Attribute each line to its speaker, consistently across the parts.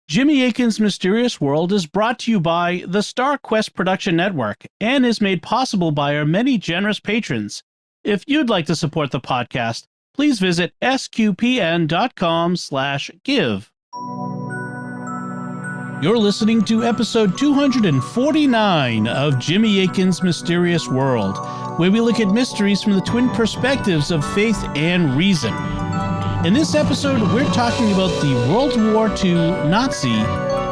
Speaker 1: Jimmy Akin's Mysterious World is brought to you by the Star Quest Production Network and is made possible by our many generous patrons. If you'd like to support the podcast, please visit sqpn.com/give. You're listening to episode 249 of Jimmy Akin's Mysterious World, where we look at mysteries from the twin perspectives of faith and reason. In this episode, we're talking about the World War II Nazi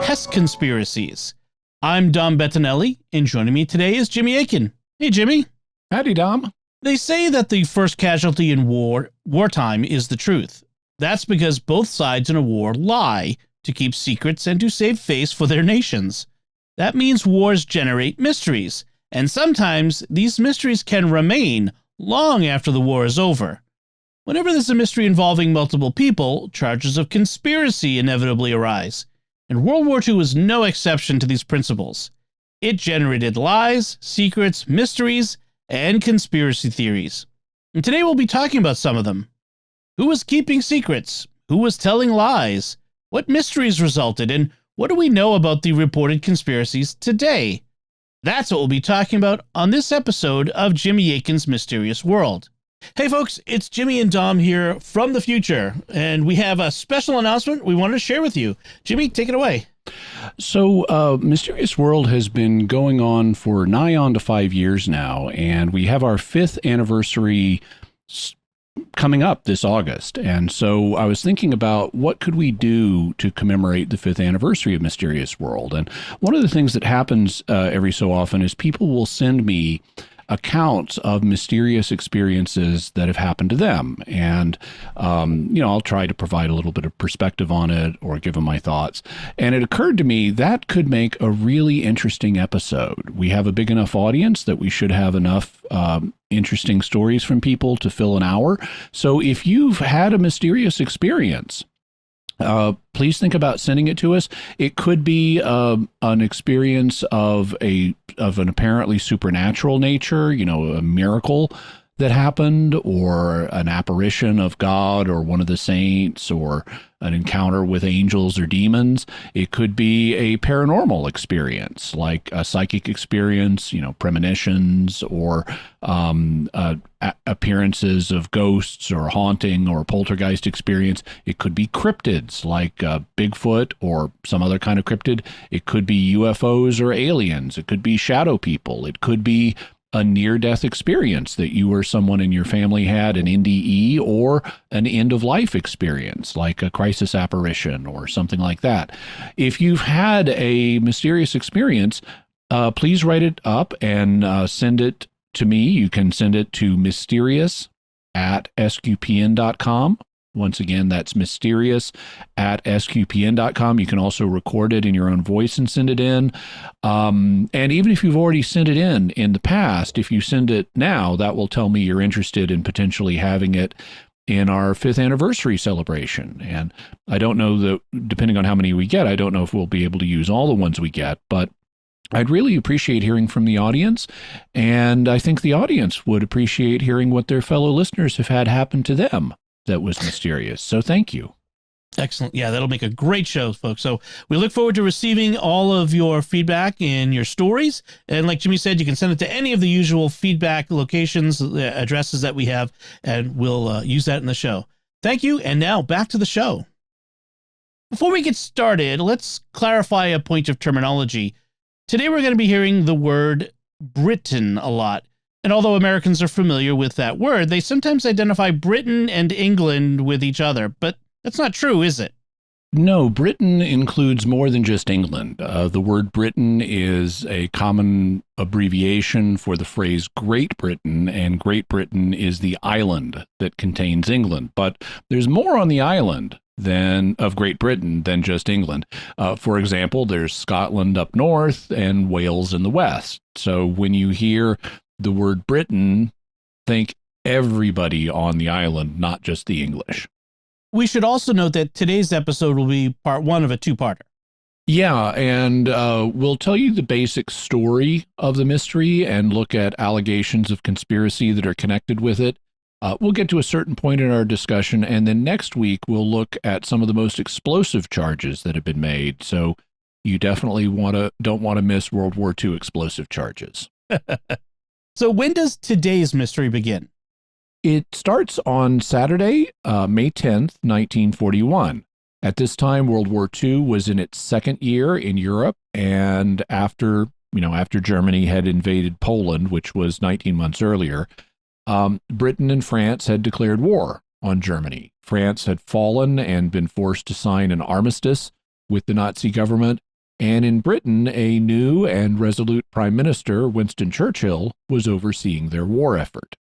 Speaker 1: Hess conspiracies. I'm Dom Bettinelli, and joining me today is Jimmy Akin. Hey, Jimmy.
Speaker 2: Howdy, Dom.
Speaker 1: They say that the first casualty in wartime is the truth. That's because both sides in a war lie to keep secrets and to save face for their nations. That means wars generate mysteries, and sometimes these mysteries can remain long after the war is over. Whenever there's a mystery involving multiple people, charges of conspiracy inevitably arise, and World War II was no exception to these principles. It generated lies, secrets, mysteries, and conspiracy theories. And today we'll be talking about some of them. Who was keeping secrets? Who was telling lies? What mysteries resulted, and what do we know about the reported conspiracies today? That's what we'll be talking about on this episode of Jimmy Akin's Mysterious World. Hey folks, it's Jimmy and Dom here from the future, and we have a special announcement we wanted to share with you. Jimmy, take it away.
Speaker 2: So, Mysterious World has been going on for nigh on to 5 years now, and we have our 5th anniversary coming up this August. And so I was thinking about what could we do to commemorate the 5th anniversary of Mysterious World. And one of the things that happens every so often is people will send me accounts of mysterious experiences that have happened to them. And, I'll try to provide a little bit of perspective on it or give them my thoughts. And it occurred to me that could make a really interesting episode. We have a big enough audience that we should have enough interesting stories from people to fill an hour. So if you've had a mysterious experience, please think about sending it to us. It could be an experience of an apparently supernatural nature, a miracle that happened, or an apparition of God or one of the saints, or an encounter with angels or demons. It could be a paranormal experience, like a psychic experience, premonitions, or appearances of ghosts or haunting or poltergeist experience. It could be cryptids, like Bigfoot or some other kind of cryptid. It could be UFOs or aliens. It could be shadow people. It could be a near-death experience that you or someone in your family had, an NDE, or an end-of-life experience, like a crisis apparition or something like that. If you've had a mysterious experience, please write it up and send it to me. You can send it to mysterious@sqpn.com. Once again, that's mysterious@sqpn.com. You can also record it in your own voice and send it in. And even if you've already sent it in the past, if you send it now, that will tell me you're interested in potentially having it in our 5th anniversary celebration. And I don't know that, depending on how many we get, I don't know if we'll be able to use all the ones we get, but I'd really appreciate hearing from the audience, and I think the audience would appreciate hearing what their fellow listeners have had happen to them that was mysterious. So thank you.
Speaker 1: Excellent. Yeah, that'll make a great show, folks. So we look forward to receiving all of your feedback and your stories. And like Jimmy said, you can send it to any of the usual feedback locations, addresses that we have, and we'll use that in the show. Thank you. And now back to the show. Before we get started, let's clarify a point of terminology. Today we're going to be hearing the word Britain a lot. And although Americans are familiar with that word, they sometimes identify Britain and England with each other. But that's not true, is it?
Speaker 2: No, Britain includes more than just England. The word Britain is a common abbreviation for the phrase Great Britain, and Great Britain is the island that contains England. But there's more on the island of Great Britain than just England. For example, there's Scotland up north and Wales in the west. So when you hear the word Britain, think everybody on the island, not just the English.
Speaker 1: We should also note that today's episode will be part 1 of a 2-parter.
Speaker 2: Yeah, and we'll tell you the basic story of the mystery and look at allegations of conspiracy that are connected with it. We'll get to a certain point in our discussion, and then next week we'll look at some of the most explosive charges that have been made. So you definitely don't want to miss World War II explosive charges.
Speaker 1: So when does today's mystery begin?
Speaker 2: It starts on Saturday, May 10th, 1941. At this time, World War II was in its second year in Europe, and after Germany had invaded Poland, which was 19 months earlier, Britain and France had declared war on Germany. France had fallen and been forced to sign an armistice with the Nazi government, and in Britain, a new and resolute Prime Minister, Winston Churchill, was overseeing their war effort.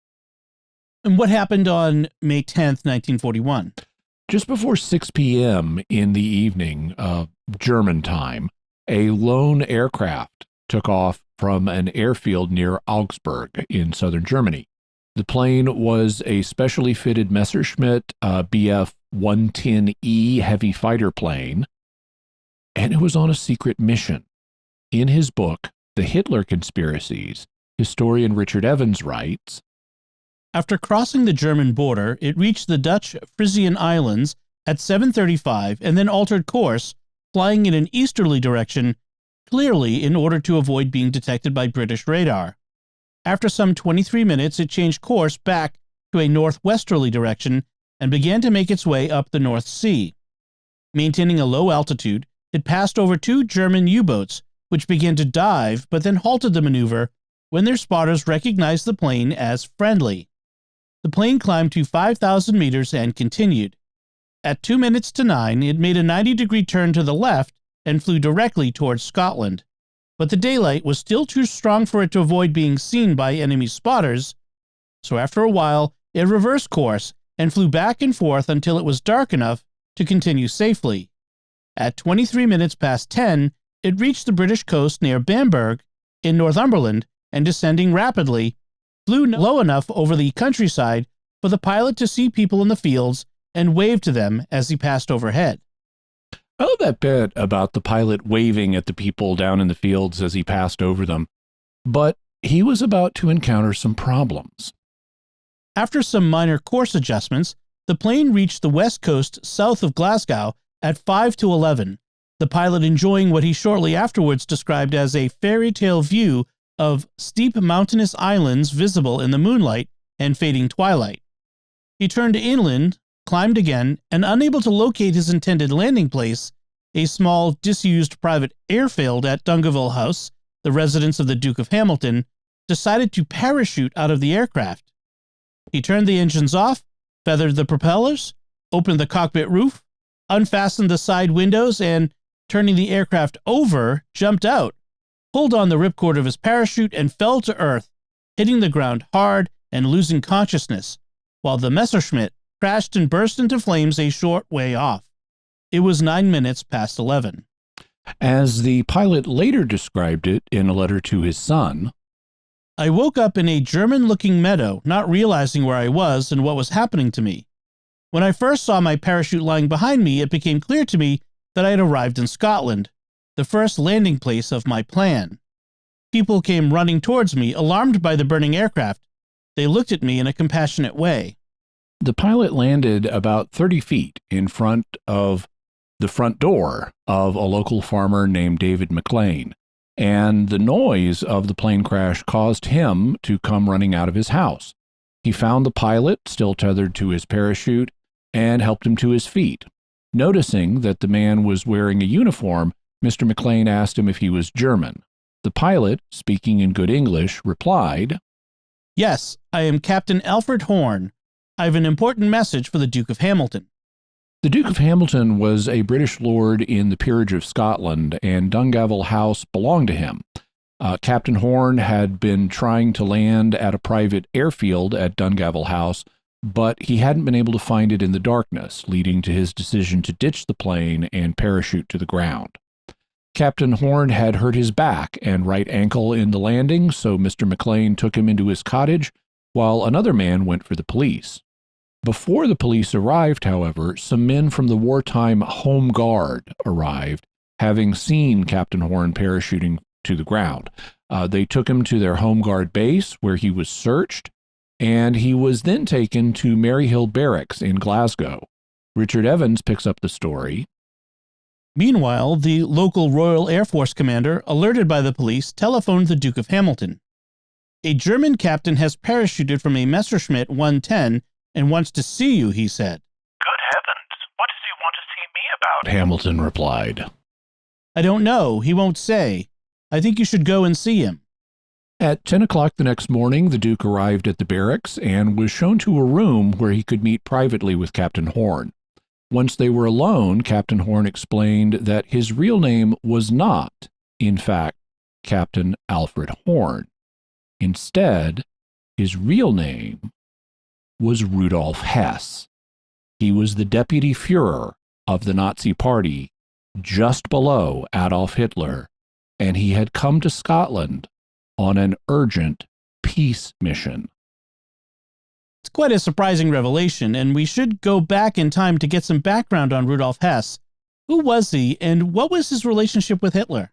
Speaker 1: And what happened on May 10th, 1941?
Speaker 2: Just before 6 p.m. in the evening, German time, a lone aircraft took off from an airfield near Augsburg in southern Germany. The plane was a specially fitted Messerschmitt Bf-110E heavy fighter plane, and it was on a secret mission. In his book, The Hitler Conspiracies, historian Richard Evans writes,
Speaker 1: after crossing the German border, it reached the Dutch Frisian Islands at 7:35 and then altered course, flying in an easterly direction, clearly in order to avoid being detected by British radar. After some 23 minutes, it changed course back to a northwesterly direction and began to make its way up the North Sea. Maintaining a low altitude, it passed over 2 German U-boats, which began to dive but then halted the maneuver when their spotters recognized the plane as friendly. The plane climbed to 5,000 meters and continued. At 2 minutes to 9, it made a 90-degree turn to the left and flew directly towards Scotland. But the daylight was still too strong for it to avoid being seen by enemy spotters, so after a while, it reversed course and flew back and forth until it was dark enough to continue safely. At 23 minutes past 10, it reached the British coast near Bamberg in Northumberland and, descending rapidly, flew low enough over the countryside for the pilot to see people in the fields and wave to them as he passed overhead.
Speaker 2: I love that bit about the pilot waving at the people down in the fields as he passed over them. But he was about to encounter some problems.
Speaker 1: After some minor course adjustments, the plane reached the west coast south of Glasgow at 5 to 11, the pilot enjoying what he shortly afterwards described as a fairy tale view of steep mountainous islands visible in the moonlight and fading twilight. He turned inland, climbed again, and unable to locate his intended landing place, a small, disused private airfield at Dungerville House, the residence of the Duke of Hamilton, decided to parachute out of the aircraft. He turned the engines off, feathered the propellers, opened the cockpit roof, unfastened the side windows, and, turning the aircraft over, jumped out, pulled on the ripcord of his parachute, and fell to earth, hitting the ground hard and losing consciousness, while the Messerschmitt crashed and burst into flames a short way off. It was 9 minutes past 11.
Speaker 2: As the pilot later described it in a letter to his son,
Speaker 1: I woke up in a German-looking meadow, not realizing where I was and what was happening to me. When I first saw my parachute lying behind me, it became clear to me that I had arrived in Scotland, the first landing place of my plan. People came running towards me, alarmed by the burning aircraft. They looked at me in a compassionate way.
Speaker 2: the pilot landed about 30 feet in front of the front door of a local farmer named David McLean, and the noise of the plane crash caused him to come running out of his house. He found the pilot still tethered to his parachute and helped him to his feet. Noticing that the man was wearing a uniform, Mr. McLean asked him if he was German. The pilot, speaking in good English, replied,
Speaker 1: "Yes, I am Captain Alfred Horn. I have an important message for the Duke of Hamilton."
Speaker 2: The Duke of Hamilton was a British lord in the peerage of Scotland, and Dungerville House belonged to him. Captain Horn had been trying to land at a private airfield at Dungerville House, but he hadn't been able to find it in the darkness, leading to his decision to ditch the plane and parachute to the ground. Captain Horn had hurt his back and right ankle in the landing, so Mr. McLean took him into his cottage, while another man went for the police. Before the police arrived, however, some men from the wartime Home Guard arrived, having seen Captain Horn parachuting to the ground. They took him to their Home Guard base, where he was searched, and he was then taken to Maryhill Barracks in Glasgow. Richard Evans picks up the story.
Speaker 1: Meanwhile, the local Royal Air Force commander, alerted by the police, telephoned the Duke of Hamilton. A German captain has parachuted from a Messerschmitt 110 and wants to see you, he said.
Speaker 3: Good heavens, what does he want to see me about?
Speaker 2: Hamilton replied.
Speaker 1: I don't know. He won't say. I think you should go and see him.
Speaker 2: At 10 o'clock the next morning, the Duke arrived at the barracks and was shown to a room where he could meet privately with Captain Horn. Once they were alone, Captain Horn explained that his real name was not, in fact, Captain Alfred Horn. Instead, his real name was Rudolph Hess. He was the deputy Führer of the Nazi Party just below Adolf Hitler, and he had come to Scotland on an urgent peace mission.
Speaker 1: It's quite a surprising revelation, and we should go back in time to get some background on Rudolf Hess. Who was he, and what was his relationship with Hitler?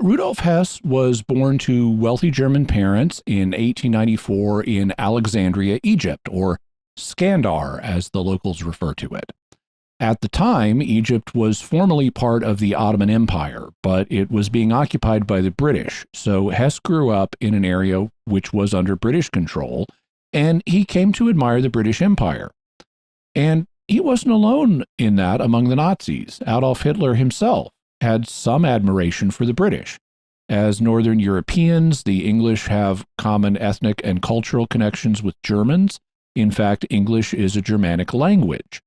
Speaker 2: Rudolf Hess was born to wealthy German parents in 1894 in Alexandria, Egypt, or Skandar, as the locals refer to it. At the time, Egypt was formally part of the Ottoman Empire, but it was being occupied by the British, so Hess grew up in an area which was under British control, and he came to admire the British Empire. And he wasn't alone in that among the Nazis. Adolf Hitler himself had some admiration for the British. As Northern Europeans, the English have common ethnic and cultural connections with Germans. In fact, English is a Germanic language.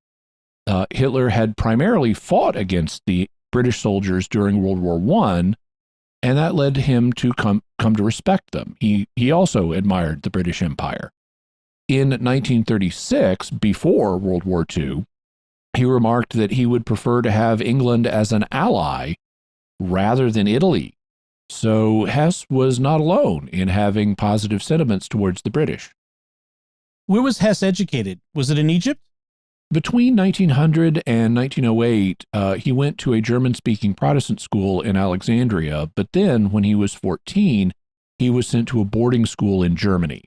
Speaker 2: Hitler had primarily fought against the British soldiers during World War I, and that led him to come to respect them. He also admired the British Empire. In 1936, before World War II, he remarked that he would prefer to have England as an ally rather than Italy. So Hess was not alone in having positive sentiments towards the British.
Speaker 1: Where was Hess educated? Was it in Egypt?
Speaker 2: Between 1900 and 1908, he went to a German-speaking Protestant school in Alexandria, but then, when he was 14, he was sent to a boarding school in Germany.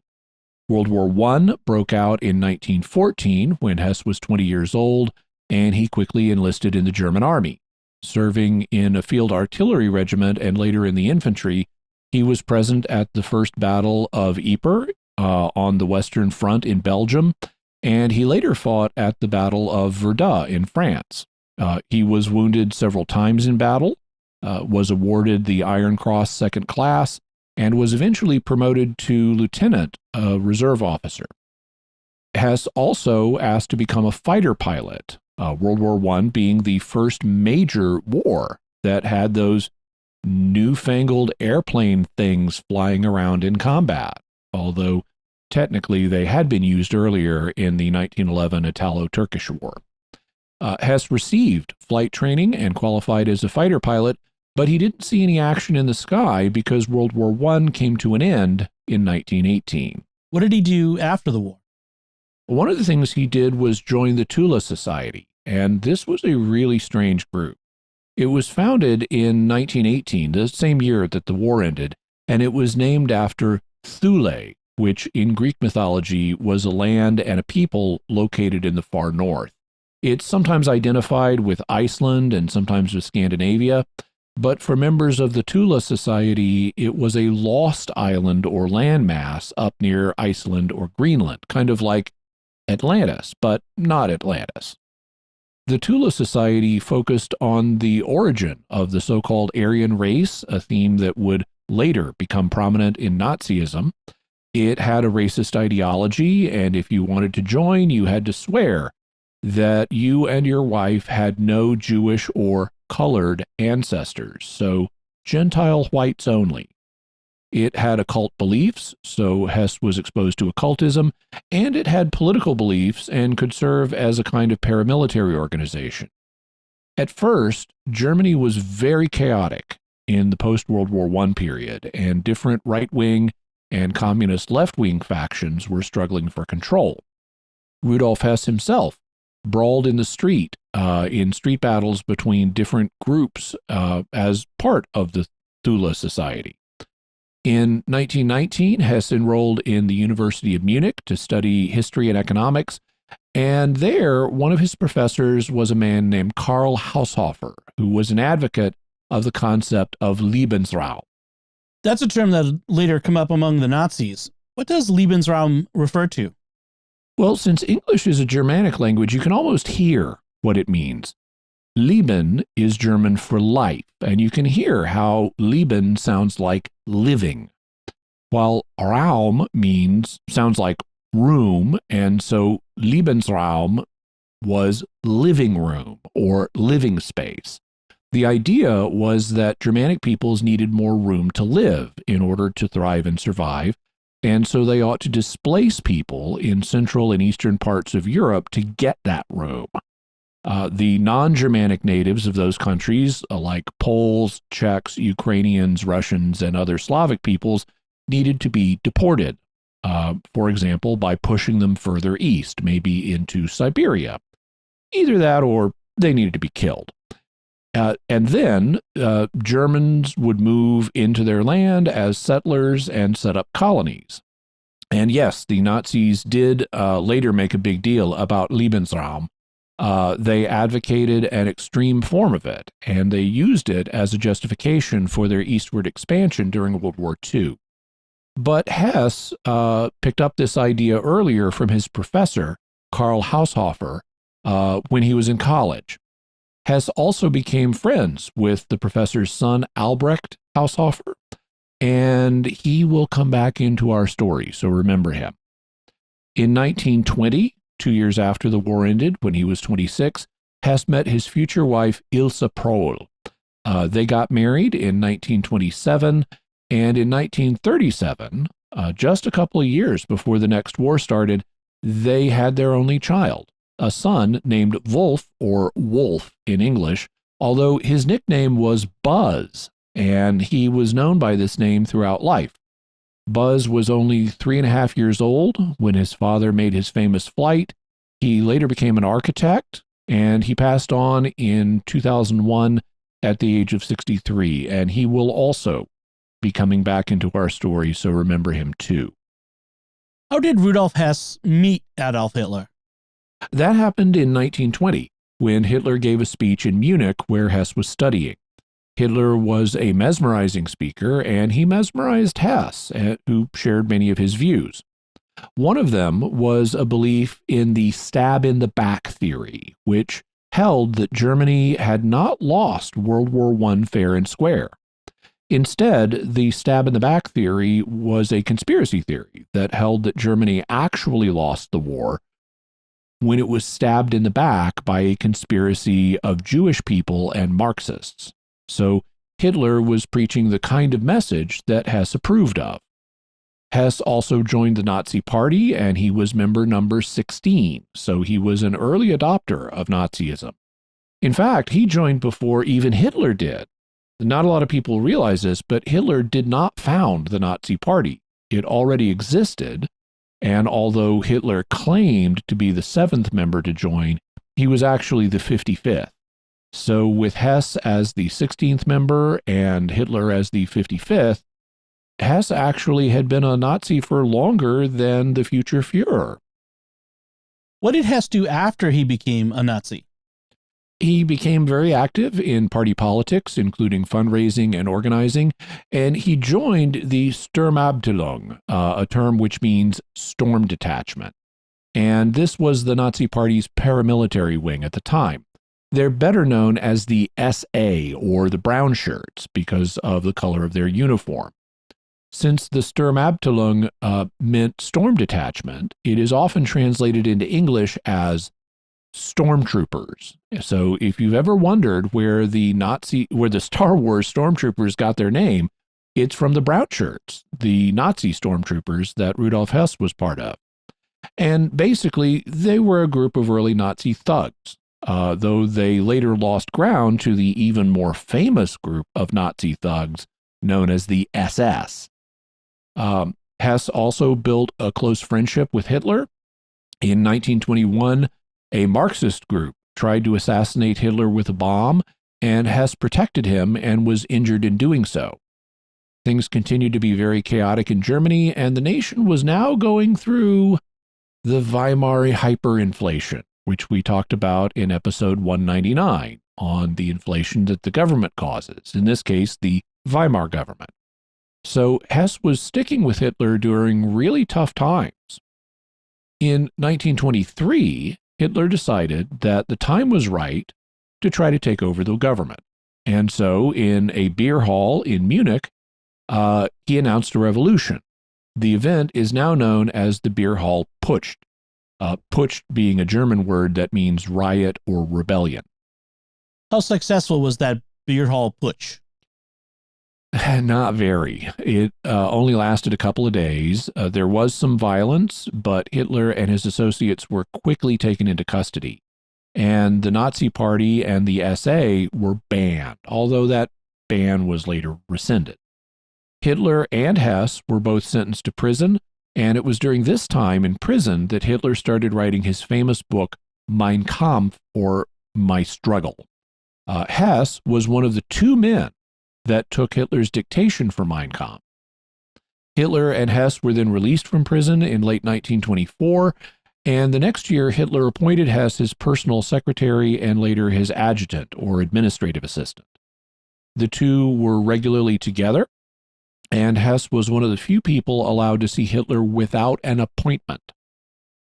Speaker 2: World War I broke out in 1914 when Hess was 20 years old, and he quickly enlisted in the German army. Serving in a field artillery regiment and later in the infantry, he was present at the First Battle of Ypres on the Western Front in Belgium, and he later fought at the Battle of Verdun in France. He was wounded several times in battle, was awarded the Iron Cross Second Class, and was eventually promoted to lieutenant, a reserve officer. Hess also asked to become a fighter pilot, World War I being the first major war that had those newfangled airplane things flying around in combat, although technically they had been used earlier in the 1911 Italo-Turkish War. Hess received flight training and qualified as a fighter pilot, but he didn't see any action in the sky because World War I came to an end in 1918.
Speaker 1: What did he do after the war?
Speaker 2: One of the things he did was join the Tula Society, and this was a really strange group. It was founded in 1918, the same year that the war ended, and it was named after Thule, which in Greek mythology was a land and a people located in the far north. It's sometimes identified with Iceland and sometimes with Scandinavia, but for members of the Tula Society, it was a lost island or landmass up near Iceland or Greenland, kind of like Atlantis, but not Atlantis. The Tula Society focused on the origin of the so-called Aryan race, a theme that would later become prominent in Nazism. It had a racist ideology, and if you wanted to join, you had to swear that you and your wife had no Jewish or colored ancestors, so Gentile whites only. It had occult beliefs, so Hess was exposed to occultism, and it had political beliefs and could serve as a kind of paramilitary organization. At first, Germany was very chaotic in the post-World War I period, and different right-wing and communist left-wing factions were struggling for control. Rudolf Hess himself brawled in the street in street battles between different groups as part of the Thule Society. In 1919, Hess enrolled in the University of Munich to study history and economics. And there, one of his professors was a man named Karl Haushofer, who was an advocate of the concept of Lebensraum.
Speaker 1: That's a term that later come up among the Nazis. What does Lebensraum refer to?
Speaker 2: Well, since English is a Germanic language, you can almost hear what it means. Leben is German for life, and you can hear how Leben sounds like living, while Raum sounds like room, and so Lebensraum was living room or living space. The idea was that Germanic peoples needed more room to live in order to thrive and survive, and so they ought to displace people in central and eastern parts of Europe to get that room. The non-Germanic natives of those countries, like Poles, Czechs, Ukrainians, Russians, and other Slavic peoples, needed to be deported, for example, by pushing them further east, maybe into Siberia. Either that or they needed to be killed. And then Germans would move into their land as settlers and set up colonies. And yes, the Nazis did later make a big deal about Lebensraum. They advocated an extreme form of it, and they used it as a justification for their eastward expansion during World War II. But Hess picked up this idea earlier from his professor, Karl Haushofer, when he was in college. Hess also became friends with the professor's son, Albrecht Haushofer, and he will come back into our story, so remember him. In 1920, 2 years after the war ended, when he was 26, Hess met his future wife, Ilse Prohl. They got married in 1927, and in 1937, just a couple of years before the next war started, they had their only child, a son named Wolf, or Wolf in English, although his nickname was Buzz, and he was known by this name throughout life. Buzz was only 3.5 years old when his father made his famous flight. He later became an architect, and he passed on in 2001 at the age of 63, and he will also be coming back into our story, so remember him too.
Speaker 1: How did Rudolf Hess meet Adolf Hitler?
Speaker 2: That happened in 1920, when Hitler gave a speech in Munich where Hess was studying. Hitler was a mesmerizing speaker, and he mesmerized Hess, who shared many of his views. One of them was a belief in the stab-in-the-back theory, which held that Germany had not lost World War I fair and square. Instead, the stab-in-the-back theory was a conspiracy theory that held that Germany actually lost the war when it was stabbed in the back by a conspiracy of Jewish people and Marxists. So Hitler was preaching the kind of message that Hess approved of. Hess also joined the Nazi Party, and he was member number 16, so he was an early adopter of Nazism. In fact, he joined before even Hitler did. Not a lot of people realize this, but Hitler did not found the Nazi Party. It already existed, and although Hitler claimed to be the 7th member to join, he was actually the 55th. So with Hess as the 16th member and Hitler as the 55th, Hess actually had been a Nazi for longer than the future Führer.
Speaker 1: What did Hess do after he became a Nazi?
Speaker 2: He became very active in party politics, including fundraising and organizing, and he joined the Sturmabteilung, a term which means storm detachment. And this was the Nazi Party's paramilitary wing at the time. They're better known as the SA, or the brown shirts, because of the color of their uniform. Since the Sturmabteilung meant storm detachment, it is often translated into English as stormtroopers. So if you've ever wondered where the Star Wars stormtroopers got their name, it's from the brown shirts, the Nazi stormtroopers that Rudolph Hess was part of. And basically, they were a group of early Nazi thugs, though they later lost ground to the even more famous group of Nazi thugs known as the SS. Hess also built a close friendship with Hitler. In 1921, a Marxist group tried to assassinate Hitler with a bomb, and Hess protected him and was injured in doing so. Things continued to be very chaotic in Germany, and the nation was now going through the Weimar hyperinflation, which we talked about in episode 199 on the inflation that the government causes, in this case, the Weimar government. So Hess was sticking with Hitler during really tough times. In 1923, Hitler decided that the time was right to try to take over the government. And so in a beer hall in Munich, he announced a revolution. The event is now known as the Beer Hall Putsch, Putsch being a German word that means riot or rebellion.
Speaker 1: How successful was that beer hall putsch?
Speaker 2: Not very. It only lasted a couple of days. There was some violence, but Hitler and his associates were quickly taken into custody. And the Nazi Party and the SA were banned, although that ban was later rescinded. Hitler and Hess were both sentenced to prison, and it was during this time in prison that Hitler started writing his famous book, Mein Kampf, or My Struggle. Hess was one of the two men that took Hitler's dictation for Mein Kampf. Hitler and Hess were then released from prison in late 1924, and the next year Hitler appointed Hess his personal secretary and later his adjutant or administrative assistant. The two were regularly together, and Hess was one of the few people allowed to see Hitler without an appointment.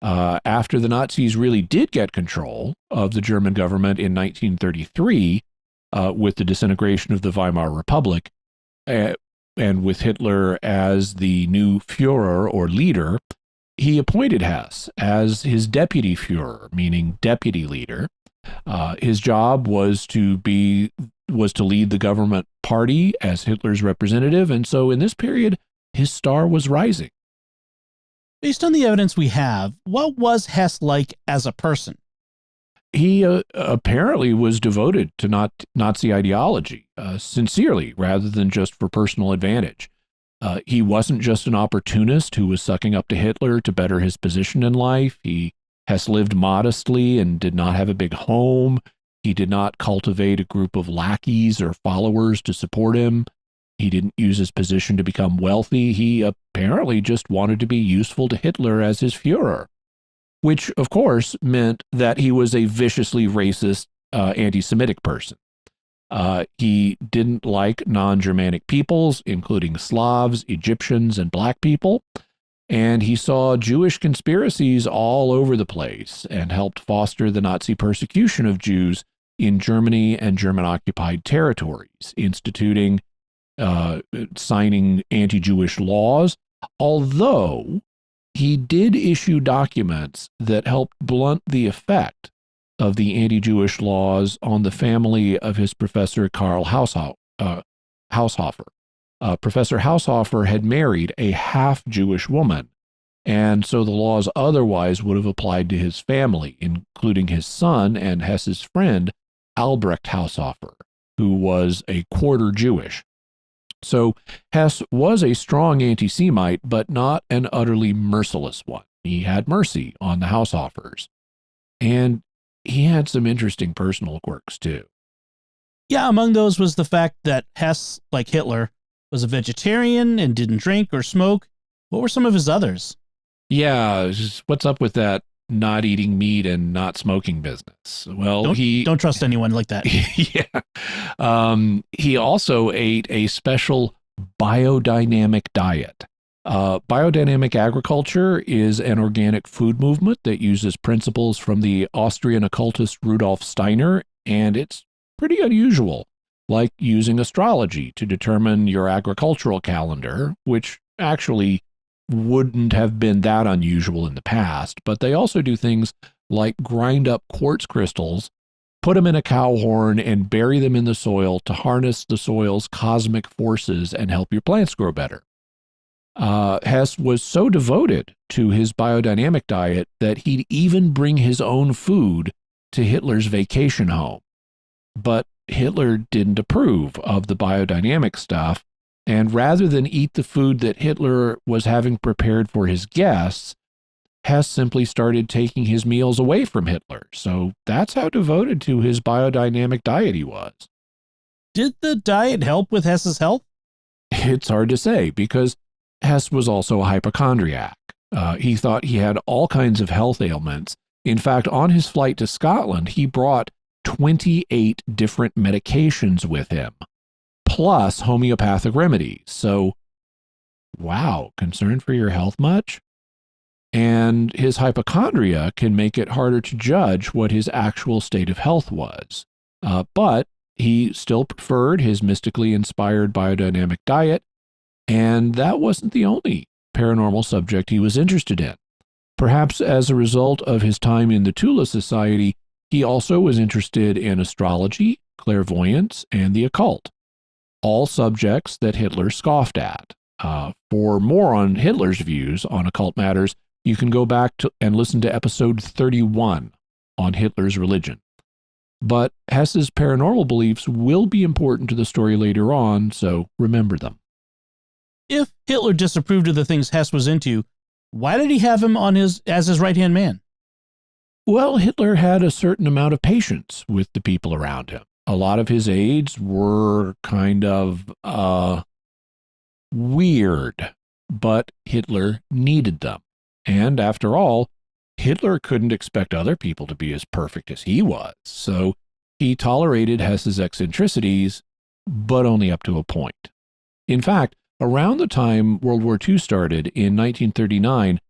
Speaker 2: After the Nazis really did get control of the German government in 1933, with the disintegration of the Weimar Republic, and with Hitler as the new Führer or leader, he appointed Hess as his deputy Führer, meaning deputy leader. His job was to lead the government party as Hitler's representative, and so in this period, his star was rising.
Speaker 1: Based on the evidence we have, what was Hess like as a person?
Speaker 2: He apparently was devoted to Nazi ideology, sincerely, rather than just for personal advantage. He wasn't just an opportunist who was sucking up to Hitler to better his position in life. Hess lived modestly and did not have a big home. He did not cultivate a group of lackeys or followers to support him. He didn't use his position to become wealthy. He apparently just wanted to be useful to Hitler as his Führer, which, of course, meant that he was a viciously racist, anti-Semitic person. He didn't like non-Germanic peoples, including Slavs, Egyptians, and Black people, and he saw Jewish conspiracies all over the place and helped foster the Nazi persecution of Jews in Germany and German-occupied territories, instituting signing anti-Jewish laws, although he did issue documents that helped blunt the effect of the anti-Jewish laws on the family of his professor Karl Haushofer. Professor Haushofer had married a half-Jewish woman, and so the laws otherwise would have applied to his family, including his son and Hess's friend, Albrecht Haushofer, who was a quarter Jewish. So Hess was a strong anti-Semite, but not an utterly merciless one. He had mercy on the Haushofers. And he had some interesting personal quirks, too.
Speaker 1: Yeah, among those was the fact that Hess, like Hitler, was a vegetarian and didn't drink or smoke. What were some of his others?
Speaker 2: Yeah, what's up with that not eating meat and not smoking business? Well,
Speaker 1: don't trust anyone like that.
Speaker 2: Yeah. He also ate a special biodynamic diet. Biodynamic agriculture is an organic food movement that uses principles from the Austrian occultist Rudolf Steiner, and it's pretty unusual, like using astrology to determine your agricultural calendar, which actually wouldn't have been that unusual in the past, but they also do things like grind up quartz crystals, put them in a cow horn, and bury them in the soil to harness the soil's cosmic forces and help your plants grow better. Hess was so devoted to his biodynamic diet that he'd even bring his own food to Hitler's vacation home. But Hitler didn't approve of the biodynamic stuff, and rather than eat the food that Hitler was having prepared for his guests, Hess simply started taking his meals away from Hitler. So that's how devoted to his biodynamic diet he was.
Speaker 1: Did the diet help with Hess's health?
Speaker 2: It's hard to say because Hess was also a hypochondriac. He thought he had all kinds of health ailments. In fact, on his flight to Scotland, he brought 28 different medications with him, plus homeopathic remedies. So, wow, concerned for your health much? And his hypochondria can make it harder to judge what his actual state of health was. But he still preferred his mystically inspired biodynamic diet, and that wasn't the only paranormal subject he was interested in. Perhaps as a result of his time in the Tula Society, he also was interested in astrology, clairvoyance, and the occult, all subjects that Hitler scoffed at. For more on Hitler's views on occult matters, you can go back and listen to episode 31 on Hitler's religion. But Hess's paranormal beliefs will be important to the story later on, so remember them.
Speaker 1: If Hitler disapproved of the things Hess was into, why did he have him as his right-hand man?
Speaker 2: Well, Hitler had a certain amount of patience with the people around him. A lot of his aides were kind of weird, but Hitler needed them. And after all, Hitler couldn't expect other people to be as perfect as he was, so he tolerated Hess's eccentricities, but only up to a point. In fact, around the time World War II started in 1939,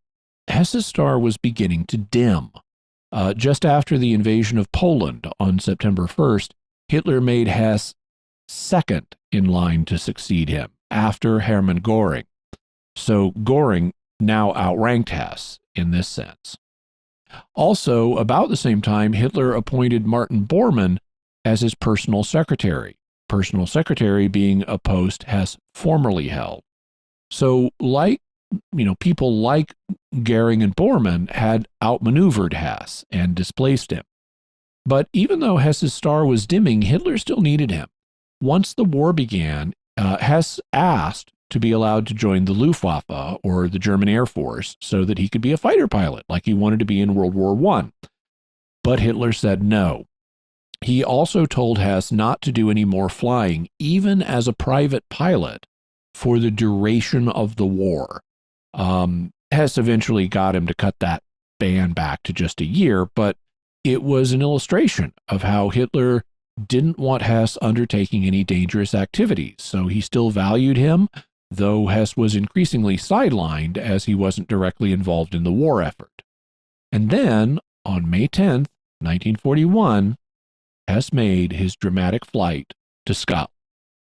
Speaker 2: Hess's star was beginning to dim. Just after the invasion of Poland on September 1st, Hitler made Hess second in line to succeed him, after Hermann Göring. So Göring now outranked Hess in this sense. Also, about the same time, Hitler appointed Martin Bormann as his personal secretary being a post Hess formerly held. So, people like Göring and Bormann had outmaneuvered Hess and displaced him. But even though Hess's star was dimming, Hitler still needed him. Once the war began, Hess asked to be allowed to join the Luftwaffe, or the German Air Force, so that he could be a fighter pilot like he wanted to be in World War I. But Hitler said no. He also told Hess not to do any more flying, even as a private pilot, for the duration of the war. Hess eventually got him to cut that ban back to just a year, but it was an illustration of how Hitler didn't want Hess undertaking any dangerous activities, so he still valued him, though Hess was increasingly sidelined as he wasn't directly involved in the war effort. And then, on May 10th, 1941, Hess made his dramatic flight to Scotland.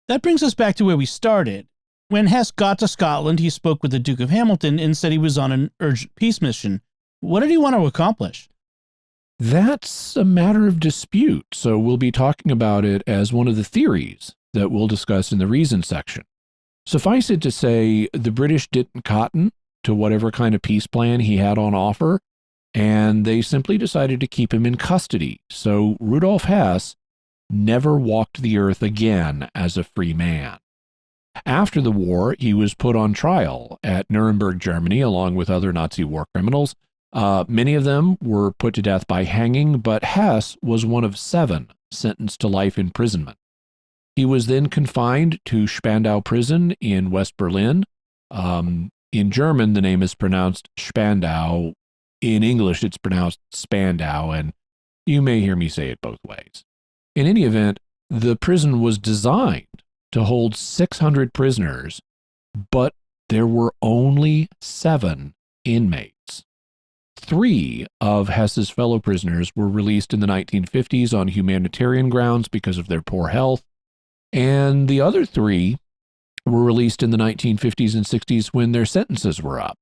Speaker 1: That brings us back to where we started. When Hess got to Scotland, he spoke with the Duke of Hamilton and said he was on an urgent peace mission. What did he want to accomplish?
Speaker 2: That's a matter of dispute, so we'll be talking about it as one of the theories that we'll discuss in the reason section. Suffice it to say, the British didn't cotton to whatever kind of peace plan he had on offer, and they simply decided to keep him in custody. So Rudolph Hess never walked the earth again as a free man. After the war, he was put on trial at Nuremberg, Germany, along with other Nazi war criminals. Many of them were put to death by hanging, but Hess was one of 7 sentenced to life imprisonment. He was then confined to Spandau prison in West Berlin. In German, the name is pronounced Spandau. In English, it's pronounced Spandau, and you may hear me say it both ways. In any event, the prison was designed to hold 600 prisoners, but there were only 7 inmates. 3 of Hess's fellow prisoners were released in the 1950s on humanitarian grounds because of their poor health, and the other 3 were released in the 1950s and 60s when their sentences were up.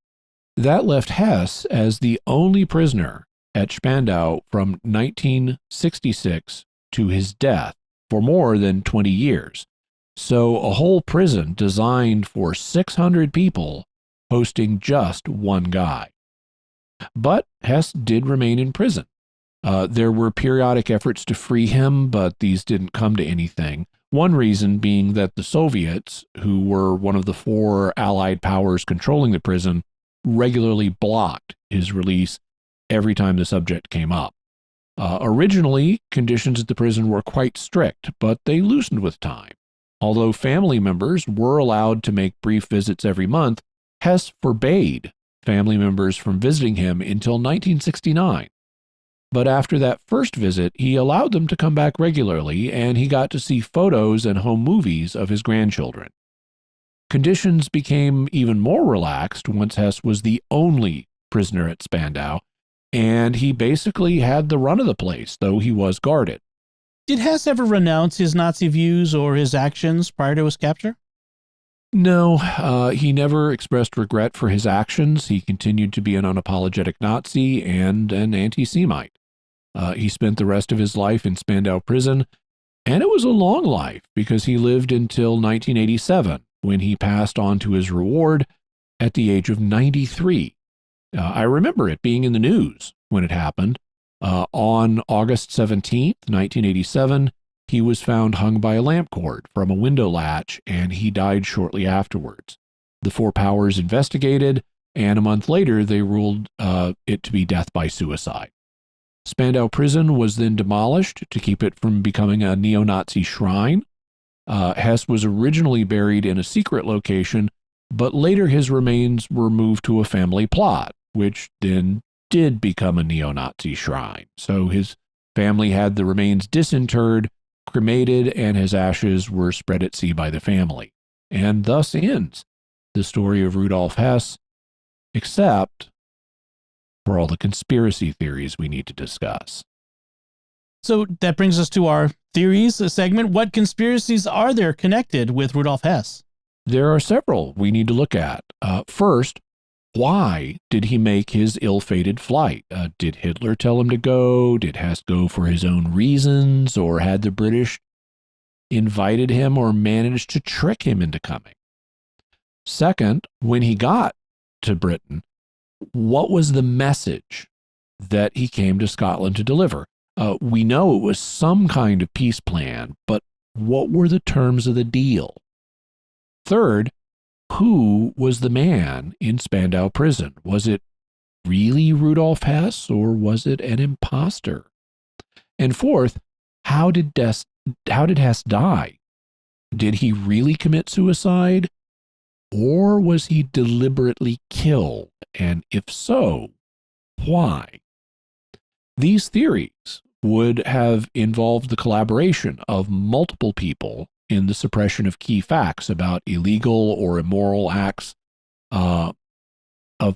Speaker 2: That left Hess as the only prisoner at Spandau from 1966 to his death for more than 20 years. So a whole prison designed for 600 people hosting just one guy. But Hess did remain in prison. There were periodic efforts to free him, but these didn't come to anything. One reason being that the Soviets, who were one of the 4 Allied powers controlling the prison, regularly blocked his release every time the subject came up. Originally, conditions at the prison were quite strict, but they loosened with time. Although family members were allowed to make brief visits every month, Hess forbade family members from visiting him until 1969. But after that first visit, he allowed them to come back regularly, and he got to see photos and home movies of his grandchildren. Conditions became even more relaxed once Hess was the only prisoner at Spandau, and he basically had the run of the place, though he was guarded.
Speaker 1: Did Hess ever renounce his Nazi views or his actions prior to his capture?
Speaker 2: No, he never expressed regret for his actions. He continued to be an unapologetic Nazi and an anti-Semite. He spent the rest of his life in Spandau prison, and it was a long life because he lived until 1987, when he passed on to his reward at the age of 93. I remember it being in the news when it happened. On August 17th, 1987, he was found hung by a lamp cord from a window latch, and he died shortly afterwards. The four powers investigated, and a month later, they ruled it to be death by suicide. Spandau prison was then demolished to keep it from becoming a neo-Nazi shrine. Hess was originally buried in a secret location, but later his remains were moved to a family plot, which then did become a neo-Nazi shrine. So his family had the remains disinterred, cremated, and his ashes were spread at sea by the family. And thus ends the story of Rudolph Hess, except for all the conspiracy theories we need to discuss.
Speaker 1: So that brings us to our theories segment. What conspiracies are there connected with Rudolf Hess?
Speaker 2: There are several we need to look at. First, why did he make his ill-fated flight? Did Hitler tell him to go? Did Hess go for his own reasons? Or had the British invited him or managed to trick him into coming? Second, when he got to Britain, what was the message that he came to Scotland to deliver? We know it was some kind of peace plan, but what were the terms of the deal? Third, who was the man in Spandau prison? Was it really Rudolf Hess, or was it an imposter? And fourth, how did Hess die? Did he really commit suicide, or was he deliberately killed? And if so, why? These theories would have involved the collaboration of multiple people in the suppression of key facts about illegal or immoral acts of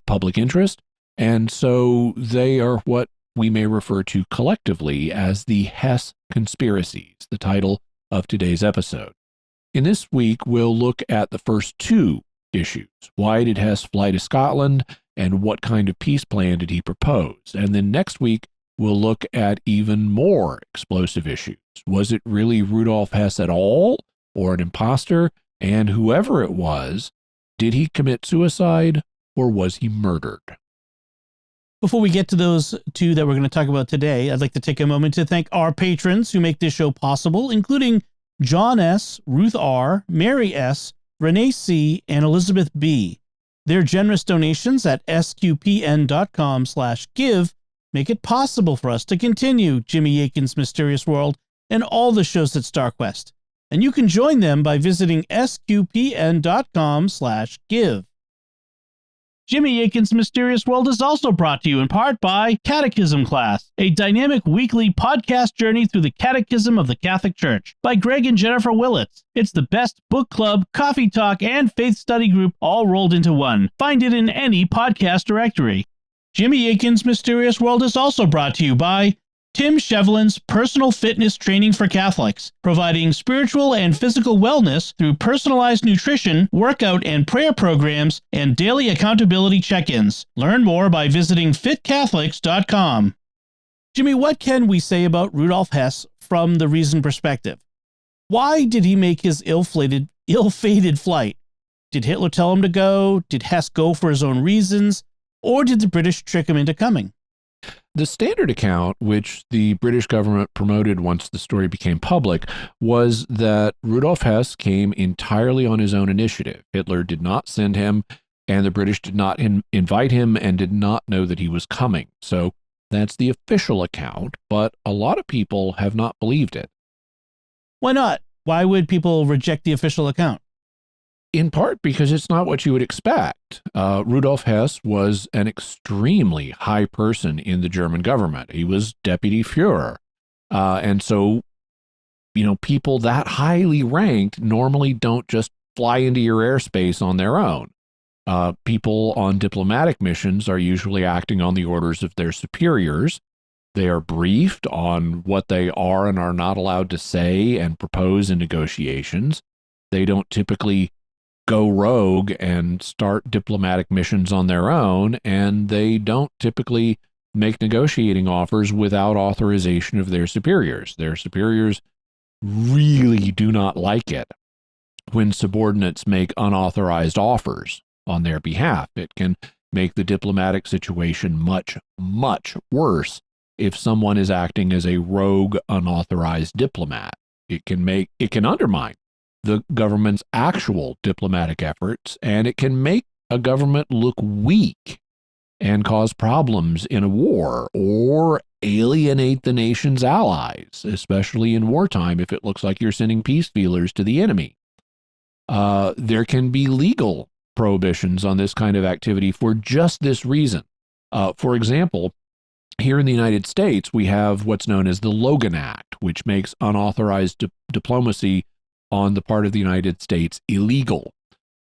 Speaker 2: public interest, and so they are what we may refer to collectively as the Hess Conspiracies, the title of today's episode. In this week, we'll look at the first two issues. Why did Hess fly to Scotland, and what kind of peace plan did he propose? And then next week, we'll look at even more explosive issues. Was it really Rudolf Hess at all, or an imposter? And whoever it was, did he commit suicide, or was he murdered?
Speaker 1: Before we get to those two that we're going to talk about today, I'd like to take a moment to thank our patrons who make this show possible, including John S., Ruth R., Mary S., Renee C., and Elizabeth B. Their generous donations at sqpn.com/give make it possible for us to continue Jimmy Akin's Mysterious World and all the shows at StarQuest. And you can join them by visiting sqpn.com/give. Jimmy Akin's Mysterious World is also brought to you in part by Catechism Class, a dynamic weekly podcast journey through the Catechism of the Catholic Church by Greg and Jennifer Willits. It's the best book club, coffee talk, and faith study group all rolled into one. Find it in any podcast directory. Jimmy Akin's Mysterious World is also brought to you by Tim Shevlin's Personal Fitness Training for Catholics, providing spiritual and physical wellness through personalized nutrition, workout and prayer programs, and daily accountability check-ins. Learn more by visiting fitcatholics.com. Jimmy, what can we say about Rudolf Hess from the reason perspective? Why did he make his ill-fated flight? Did Hitler tell him to go? Did Hess go for his own reasons? Or did the British trick him into coming?
Speaker 2: The standard account, which the British government promoted once the story became public, was that Rudolf Hess came entirely on his own initiative. Hitler did not send him, and the British did not invite him and did not know that he was coming. So that's the official account, but a lot of people have not believed it.
Speaker 1: Why not? Why would people reject the official account?
Speaker 2: In part because it's not what you would expect. Rudolph Hess was an extremely high person in the German government. He was deputy Führer. And so, people that highly ranked normally don't just fly into your airspace on their own. People on diplomatic missions are usually acting on the orders of their superiors. They are briefed on what they are and are not allowed to say and propose in negotiations. They don't typically go rogue and start diplomatic missions on their own, and they don't typically make negotiating offers without authorization of their superiors. Their superiors really do not like it when subordinates make unauthorized offers on their behalf. It can make the diplomatic situation much, much worse if someone is acting as a rogue, unauthorized diplomat. It can undermine the government's actual diplomatic efforts, and it can make a government look weak and cause problems in a war or alienate the nation's allies, especially in wartime if it looks like you're sending peace feelers to the enemy. There can be legal prohibitions on this kind of activity for just this reason. For example, here in the United States, we have what's known as the Logan Act, which makes unauthorized diplomacy on the part of the United States illegal.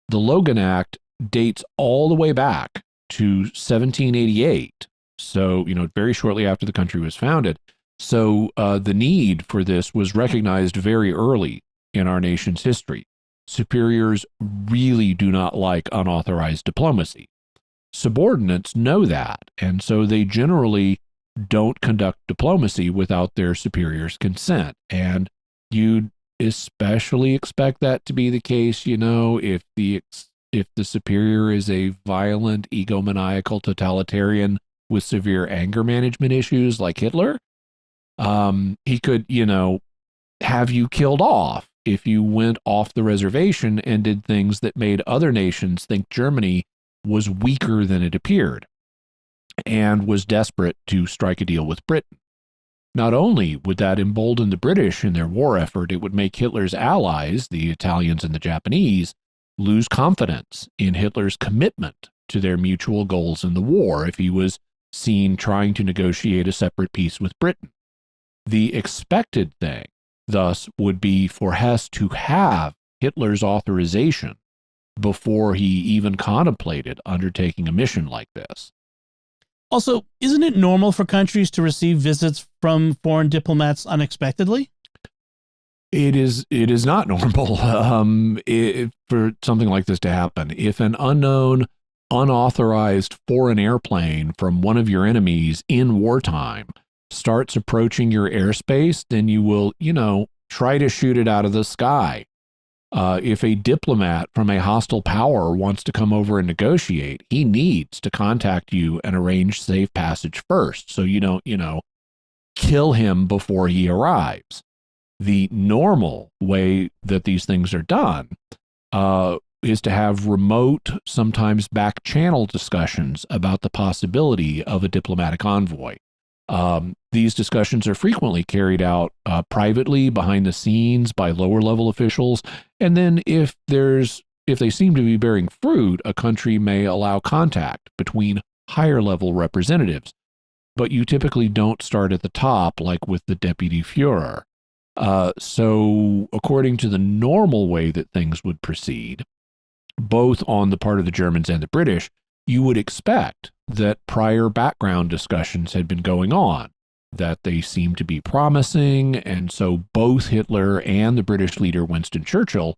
Speaker 2: The Logan Act dates all the way back to 1788, so, very shortly after the country was founded. So the need for this was recognized very early in our nation's history. Superiors really do not like unauthorized diplomacy. Subordinates know that, and so they generally don't conduct diplomacy without their superiors' consent. And you'd especially expect that to be the case, if the superior is a violent, egomaniacal totalitarian with severe anger management issues like Hitler. He could, have you killed off if you went off the reservation and did things that made other nations think Germany was weaker than it appeared and was desperate to strike a deal with Britain. Not only would that embolden the British in their war effort, it would make Hitler's allies, the Italians and the Japanese, lose confidence in Hitler's commitment to their mutual goals in the war if he was seen trying to negotiate a separate peace with Britain. The expected thing, thus, would be for Hess to have Hitler's authorization before he even contemplated undertaking a mission like this.
Speaker 1: Also, isn't it normal for countries to receive visits from foreign diplomats unexpectedly?
Speaker 2: It is not normal for something like this to happen. If an unknown, unauthorized foreign airplane from one of your enemies in wartime starts approaching your airspace, then you will, try to shoot it out of the sky. If a diplomat from a hostile power wants to come over and negotiate, he needs to contact you and arrange safe passage first, so you don't, kill him before he arrives. The normal way that these things are done is to have remote, sometimes back channel discussions about the possibility of a diplomatic envoy. These discussions are frequently carried out privately behind the scenes by lower level officials. And then if they seem to be bearing fruit, a country may allow contact between higher level representatives. But you typically don't start at the top like with the deputy Führer. So according to the normal way that things would proceed, both on the part of the Germans and the British, you would expect that prior background discussions had been going on, that they seemed to be promising, and so both Hitler and the British leader Winston Churchill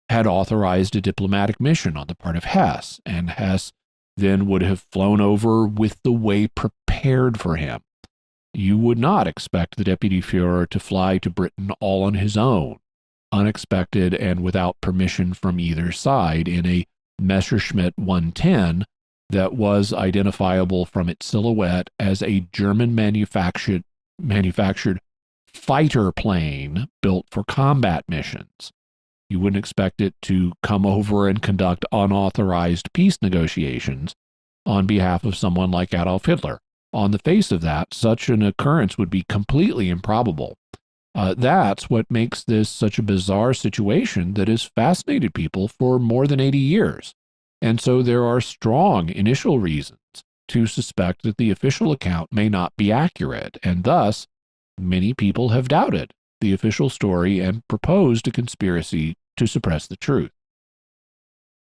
Speaker 2: had authorized a diplomatic mission on the part of Hess, and Hess then would have flown over with the way prepared for him. You would not expect the deputy Führer to fly to Britain all on his own, unexpected and without permission from either side, in a Messerschmitt 110 that was identifiable from its silhouette as a German manufactured fighter plane built for combat missions. You wouldn't expect it to come over and conduct unauthorized peace negotiations on behalf of someone like Adolf Hitler. On the face of that, such an occurrence would be completely improbable. That's what makes this such a bizarre situation that has fascinated people for more than 80 years. And so there are strong initial reasons to suspect that the official account may not be accurate, and thus many people have doubted the official story and proposed a conspiracy to suppress the truth.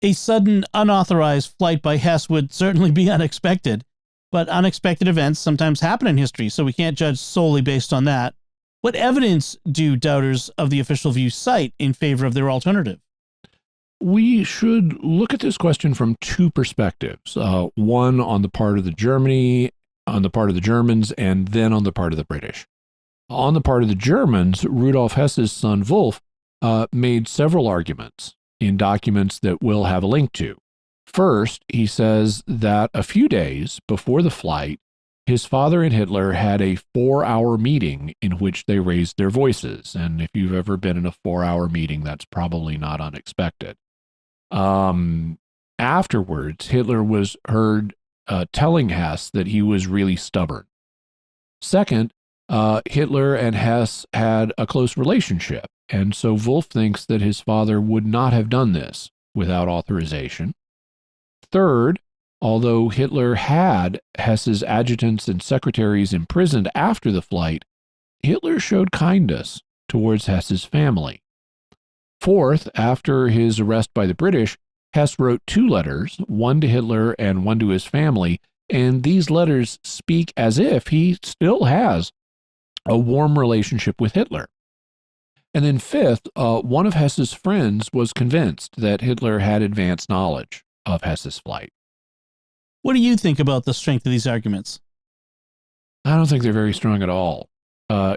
Speaker 1: A sudden, unauthorized flight by Hess would certainly be unexpected, but unexpected events sometimes happen in history, so we can't judge solely based on that. What evidence do doubters of the official view cite in favor of their alternative?
Speaker 2: We should look at this question from two perspectives. One on the part of the Germans, and then on the part of the British. On the part of the Germans, Rudolf Hess's son Wolf made several arguments in documents that we'll have a link to. First, he says that a few days before the flight, his father and Hitler had a 4-hour meeting in which they raised their voices. And if you've ever been in a 4-hour meeting, that's probably not unexpected. Afterwards, Hitler was heard telling Hess that he was really stubborn. Second, Hitler and Hess had a close relationship, and so Wolf thinks that his father would not have done this without authorization. Third, although Hitler had Hess's adjutants and secretaries imprisoned after the flight, Hitler showed kindness towards Hess's family. Fourth, after his arrest by the British, Hess wrote 2 letters, one to Hitler and one to his family, and these letters speak as if he still has a warm relationship with Hitler. And then fifth, one of Hess's friends was convinced that Hitler had advanced knowledge of Hess's flight.
Speaker 1: What do you think about the strength of these arguments?
Speaker 2: I don't think they're very strong at all.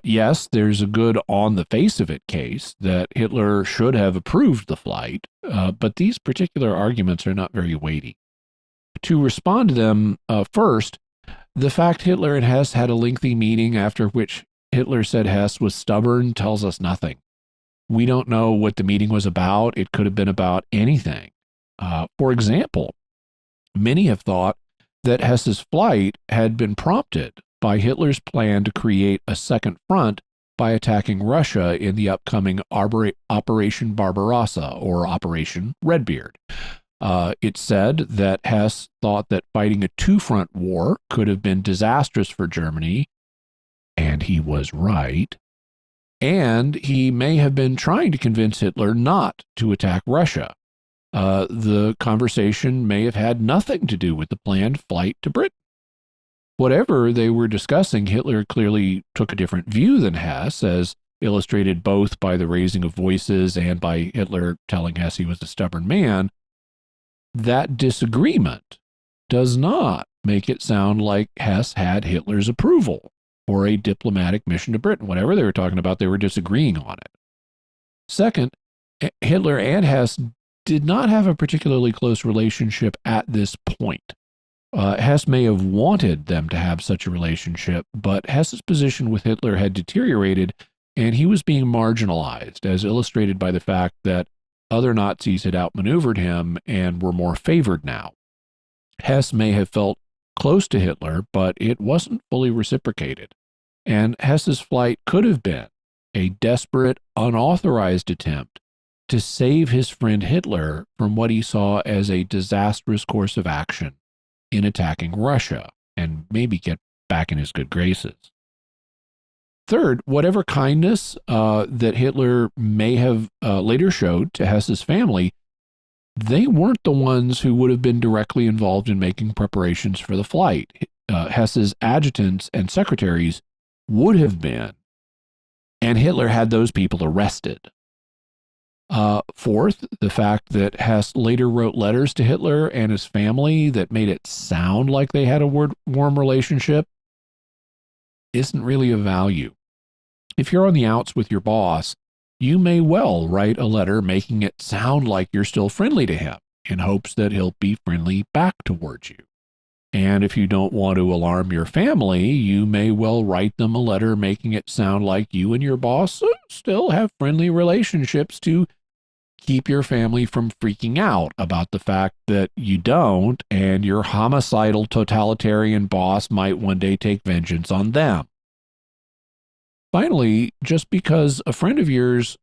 Speaker 2: Yes, there's a good on the face of it case that Hitler should have approved the flight, but these particular arguments are not very weighty. To respond to them, first, the fact Hitler and Hess had a lengthy meeting after which Hitler said Hess was stubborn tells us nothing. We don't know what the meeting was about. It could have been about anything. For example, many have thought that Hess's flight had been prompted by Hitler's plan to create a second front by attacking Russia in the upcoming Operation Barbarossa, or Operation Redbeard. It's said that Hess thought that fighting a 2-front war could have been disastrous for Germany, and he was right. And he may have been trying to convince Hitler not to attack Russia. The conversation may have had nothing to do with the planned flight to Britain. Whatever they were discussing, Hitler clearly took a different view than Hess, as illustrated both by the raising of voices and by Hitler telling Hess he was a stubborn man. That disagreement does not make it sound like Hess had Hitler's approval for a diplomatic mission to Britain. Whatever they were talking about, they were disagreeing on it. Second, Hitler and Hess did not have a particularly close relationship at this point. Hess may have wanted them to have such a relationship, but Hess's position with Hitler had deteriorated, and he was being marginalized, as illustrated by the fact that other Nazis had outmaneuvered him and were more favored now. Hess may have felt close to Hitler, but it wasn't fully reciprocated, and Hess's flight could have been a desperate, unauthorized attempt to save his friend Hitler from what he saw as a disastrous course of action in attacking Russia, and maybe get back in his good graces. Third, whatever kindness that Hitler may have later showed to Hess's family, they weren't the ones who would have been directly involved in making preparations for the flight. Hess's adjutants and secretaries would have been, and Hitler had those people arrested. Fourth, the fact that Hess later wrote letters to Hitler and his family that made it sound like they had a warm relationship isn't really of value. If you're on the outs with your boss, you may well write a letter making it sound like you're still friendly to him in hopes that he'll be friendly back towards you. And if you don't want to alarm your family, you may well write them a letter making it sound like you and your boss still have friendly relationships to keep your family from freaking out about the fact that you don't, and your homicidal totalitarian boss might one day take vengeance on them. Finally, just because a friend of yours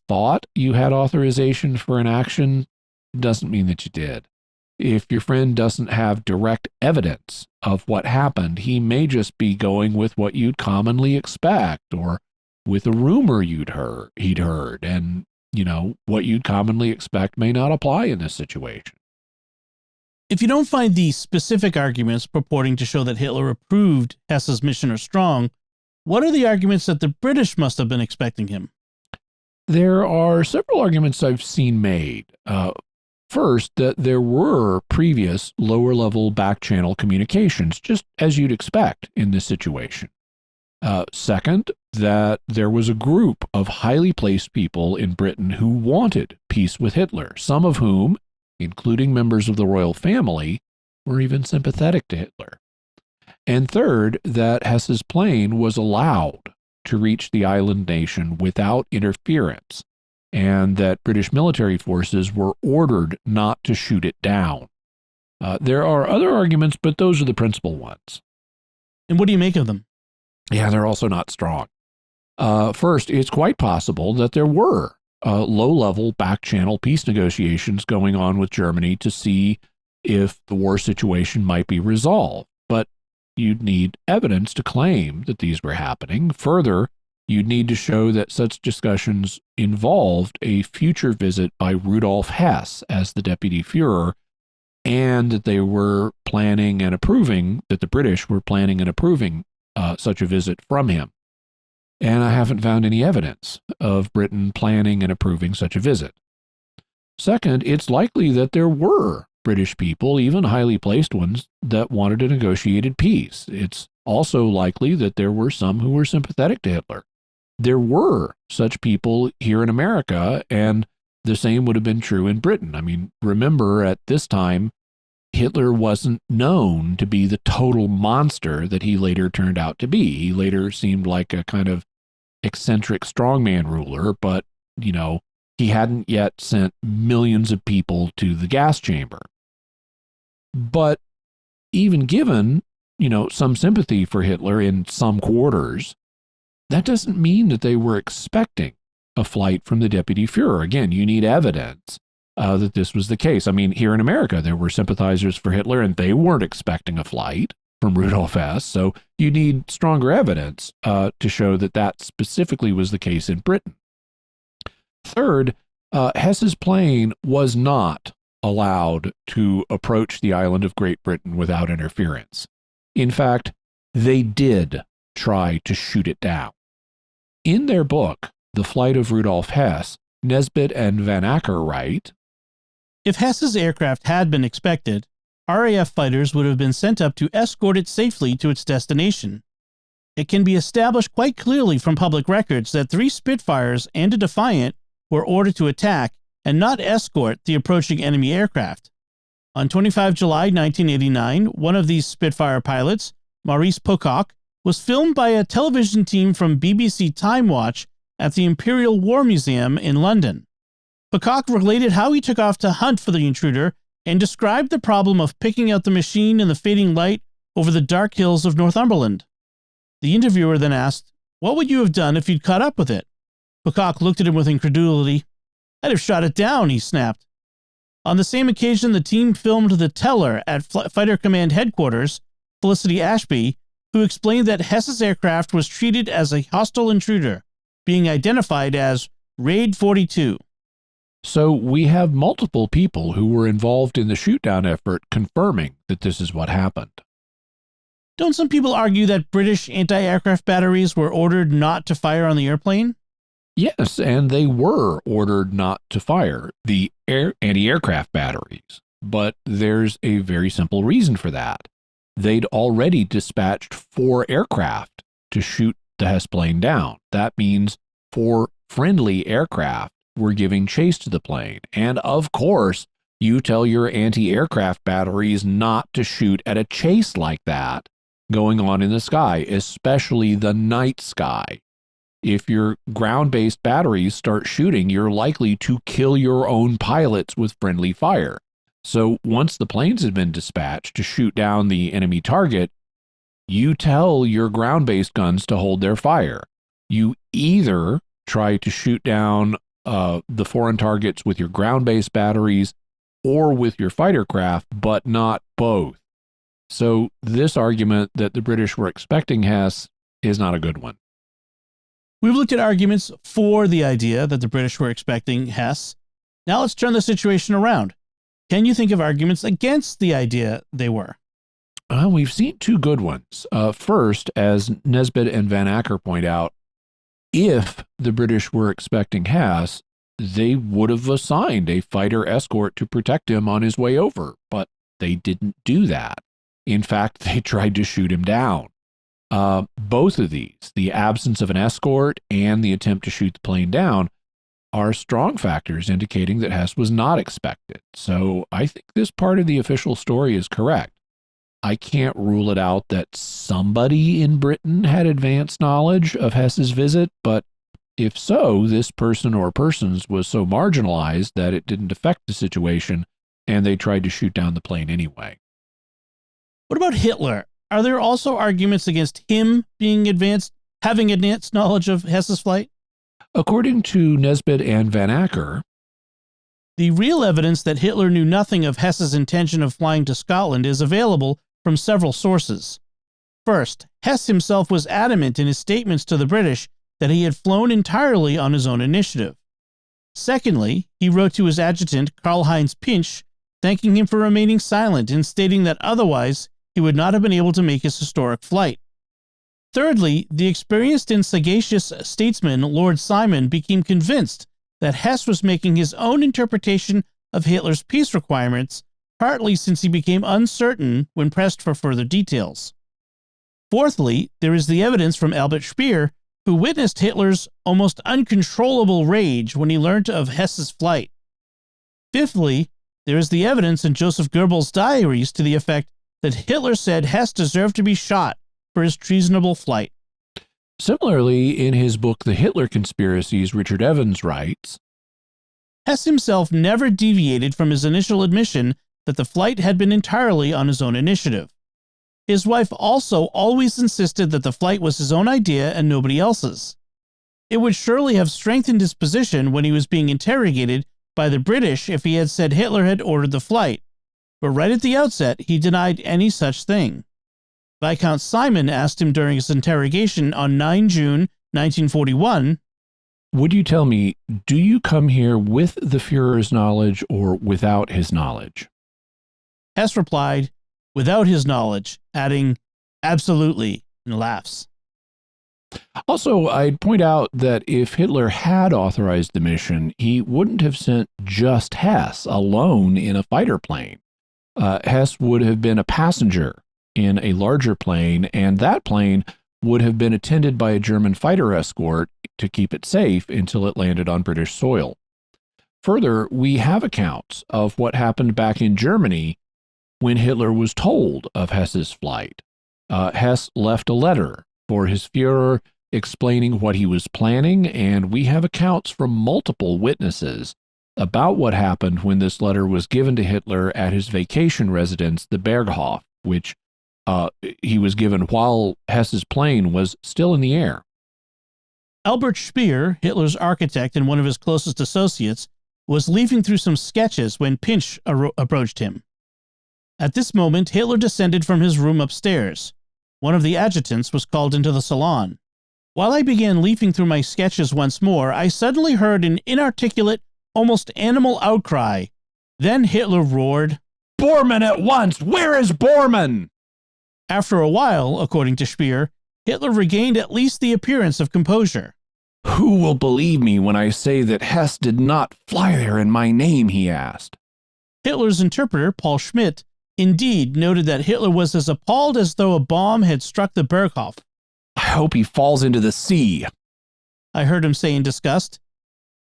Speaker 2: thought you had authorization for an action doesn't mean that you did. If your friend doesn't have direct evidence of what happened, he may just be going with what you'd commonly expect or with a rumor he'd heard. And, what you'd commonly expect may not apply in this situation.
Speaker 1: If you don't find the specific arguments purporting to show that Hitler approved Hess's mission are strong, what are the arguments that the British must have been expecting him?
Speaker 2: There are several arguments I've seen made. First, that there were previous lower-level back-channel communications, just as you'd expect in this situation. Second, that there was a group of highly placed people in Britain who wanted peace with Hitler, some of whom, including members of the royal family, were even sympathetic to Hitler. And third, that Hess's plane was allowed to reach the island nation without interference, and that British military forces were ordered not to shoot it down. There are other arguments, but those are the principal ones.
Speaker 1: And what do you make of them?
Speaker 2: Yeah, they're also not strong. First, it's quite possible that there were low-level back-channel peace negotiations going on with Germany to see if the war situation might be resolved. But you'd need evidence to claim that these were happening. Further, you'd need to show that such discussions involved a future visit by Rudolph Hess as the deputy Führer, and that they were planning and approving, that the British were planning and approving such a visit from him. And I haven't found any evidence of Britain planning and approving such a visit. Second, it's likely that there were British people, even highly placed ones, that wanted a negotiated peace. It's also likely that there were some who were sympathetic to Hitler. There were such people here in America, and the same would have been true in Britain. I mean, remember, at this time, Hitler wasn't known to be the total monster that he later turned out to be. He later seemed like a kind of eccentric strongman ruler, but, he hadn't yet sent millions of people to the gas chamber. But even given, some sympathy for Hitler in some quarters, that doesn't mean that they were expecting a flight from the deputy Führer. Again, you need evidence that this was the case. I mean, here in America, there were sympathizers for Hitler, and they weren't expecting a flight from Rudolph Hess. So you need stronger evidence to show that that specifically was the case in Britain. Third, Hess's plane was not allowed to approach the island of Great Britain without interference. In fact, they did try to shoot it down. In their book, The Flight of Rudolph Hess, Nesbitt and Van Acker write,
Speaker 1: if Hess's aircraft had been expected, RAF fighters would have been sent up to escort it safely to its destination. It can be established quite clearly from public records that 3 Spitfires and a Defiant were ordered to attack and not escort the approaching enemy aircraft. On 25 July 1989, one of these Spitfire pilots, Maurice Pocock, was filmed by a television team from BBC Time Watch at the Imperial War Museum in London. Pocock related how he took off to hunt for the intruder and described the problem of picking out the machine in the fading light over the dark hills of Northumberland. The interviewer then asked, "What would you have done if you'd caught up with it?" Pocock looked at him with incredulity. "I'd have shot it down," he snapped. On the same occasion, the team filmed the teller at Fighter Command Headquarters, Felicity Ashby, who explained that Hess's aircraft was treated as a hostile intruder, being identified as Raid 42.
Speaker 2: So we have multiple people who were involved in the shoot-down effort confirming that this is what happened.
Speaker 1: Don't some people argue that British anti-aircraft batteries were ordered not to fire on the airplane?
Speaker 2: Yes, and they were ordered not to fire the anti-aircraft batteries. But there's a very simple reason for that. They'd already dispatched 4 aircraft to shoot the Hess plane down. That means 4 friendly aircraft were giving chase to the plane. And of course, you tell your anti-aircraft batteries not to shoot at a chase like that going on in the sky, especially the night sky. If your ground-based batteries start shooting, you're likely to kill your own pilots with friendly fire. So once the planes had been dispatched to shoot down the enemy target, you tell your ground-based guns to hold their fire. You either try to shoot down the foreign targets with your ground-based batteries or with your fighter craft, but not both. So this argument that the British were expecting Hess is not a good one.
Speaker 1: We've looked at arguments for the idea that the British were expecting Hess. Now let's turn the situation around. Can you think of arguments against the idea they were?
Speaker 2: We've seen two good ones. First, as Nesbitt and Van Acker point out, if the British were expecting Hess, they would have assigned a fighter escort to protect him on his way over, but they didn't do that. In fact, they tried to shoot him down. Both of these, the absence of an escort and the attempt to shoot the plane down, are strong factors indicating that Hess was not expected. So I think this part of the official story is correct. I can't rule it out that somebody in Britain had advanced knowledge of Hess's visit, but if so, this person or persons was so marginalized that it didn't affect the situation, and they tried to shoot down the plane anyway.
Speaker 1: What about Hitler? Are there also arguments against him having advanced knowledge of Hess's flight?
Speaker 2: According to Nesbitt and Van Acker,
Speaker 1: the real evidence that Hitler knew nothing of Hess's intention of flying to Scotland is available from several sources. First, Hess himself was adamant in his statements to the British that he had flown entirely on his own initiative. Secondly, he wrote to his adjutant, Karl-Heinz Pinch, thanking him for remaining silent and stating that otherwise he would not have been able to make his historic flight. Thirdly, the experienced and sagacious statesman Lord Simon became convinced that Hess was making his own interpretation of Hitler's peace requirements, partly since he became uncertain when pressed for further details. Fourthly, there is the evidence from Albert Speer, who witnessed Hitler's almost uncontrollable rage when he learned of Hess's flight. Fifthly, there is the evidence in Joseph Goebbels' diaries to the effect that Hitler said Hess deserved to be shot for his treasonable flight.
Speaker 2: Similarly, in his book The Hitler Conspiracies, Richard Evans writes,
Speaker 1: Hess himself never deviated from his initial admission that the flight had been entirely on his own initiative. His wife also always insisted that the flight was his own idea and nobody else's. It would surely have strengthened his position when he was being interrogated by the British if he had said Hitler had ordered the flight, but right at the outset he denied any such thing. Viscount Simon asked him during his interrogation on 9 June 1941,
Speaker 2: "Would you tell me, do you come here with the Führer's knowledge or without his knowledge?"
Speaker 1: Hess replied, "Without his knowledge," adding, "Absolutely," and laughs.
Speaker 2: Also, I'd point out that if Hitler had authorized the mission, he wouldn't have sent just Hess alone in a fighter plane. Hess would have been a passenger in a larger plane, and that plane would have been attended by a German fighter escort to keep it safe until it landed on British soil. Further, we have accounts of what happened back in Germany when Hitler was told of Hess's flight. Hess left a letter for his Führer explaining what he was planning, and we have accounts from multiple witnesses about what happened when this letter was given to Hitler at his vacation residence, the Berghof, which he was given while Hess's plane was still in the air.
Speaker 1: Albert Speer, Hitler's architect and one of his closest associates, was leafing through some sketches when Pinch approached him. At this moment, Hitler descended from his room upstairs. One of the adjutants was called into the salon. While I began leafing through my sketches once more, I suddenly heard an inarticulate, almost animal outcry. Then Hitler roared,
Speaker 2: "Bormann at once! Where is Bormann?"
Speaker 1: After a while, according to Speer, Hitler regained at least the appearance of composure.
Speaker 2: "Who will believe me when I say that Hess did not fly there in my name?" he asked.
Speaker 1: Hitler's interpreter, Paul Schmidt, indeed noted that Hitler was as appalled as though a bomb had struck the Berghof.
Speaker 2: "I hope he falls into the sea,"
Speaker 1: I heard him say in disgust.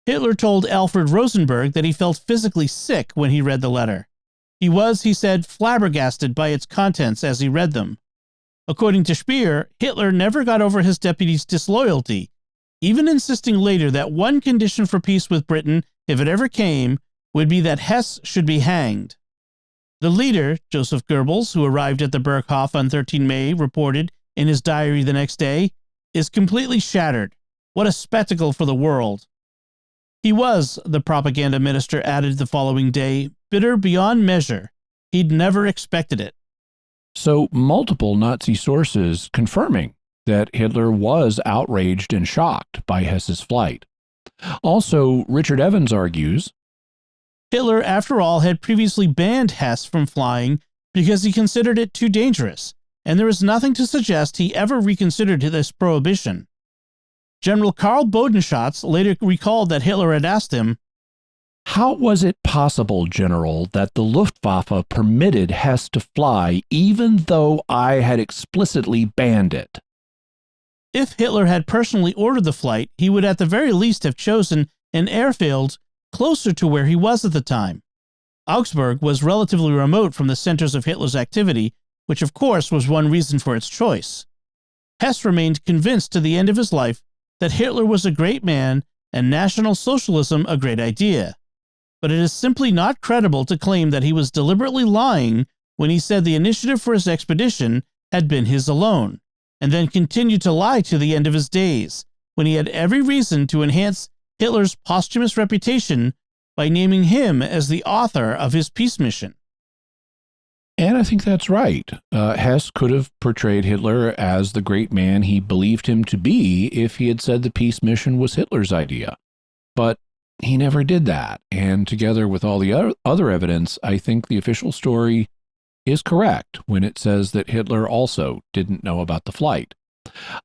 Speaker 1: Hitler told Alfred Rosenberg that he felt physically sick when he read the letter. He was, he said, flabbergasted by its contents as he read them. According to Speer, Hitler never got over his deputy's disloyalty, even insisting later that one condition for peace with Britain, if it ever came, would be that Hess should be hanged. The leader, Joseph Goebbels, who arrived at the Berghof on 13 May, reported in his diary the next day, is completely shattered. What a spectacle for the world. He was, the propaganda minister added the following day, bitter beyond measure. He'd never expected it.
Speaker 2: So multiple Nazi sources confirming that Hitler was outraged and shocked by Hess's flight. Also, Richard Evans argues,
Speaker 1: Hitler, after all, had previously banned Hess from flying because he considered it too dangerous, and there is nothing to suggest he ever reconsidered this prohibition. General Karl Bodenschatz later recalled that Hitler had asked him,
Speaker 2: "How was it possible, General, that the Luftwaffe permitted Hess to fly even though I had explicitly banned it?"
Speaker 1: If Hitler had personally ordered the flight, he would at the very least have chosen an airfield closer to where he was at the time. Augsburg was relatively remote from the centers of Hitler's activity, which of course was one reason for its choice. Hess remained convinced to the end of his life that Hitler was a great man and National Socialism a great idea. But it is simply not credible to claim that he was deliberately lying when he said the initiative for his expedition had been his alone, and then continued to lie to the end of his days, when he had every reason to enhance Hitler's posthumous reputation by naming him as the author of his peace mission.
Speaker 2: And I think that's right. Hess could have portrayed Hitler as the great man he believed him to be if he had said the peace mission was Hitler's idea. But he never did that. And together with all the other evidence, I think the official story is correct when it says that Hitler also didn't know about the flight.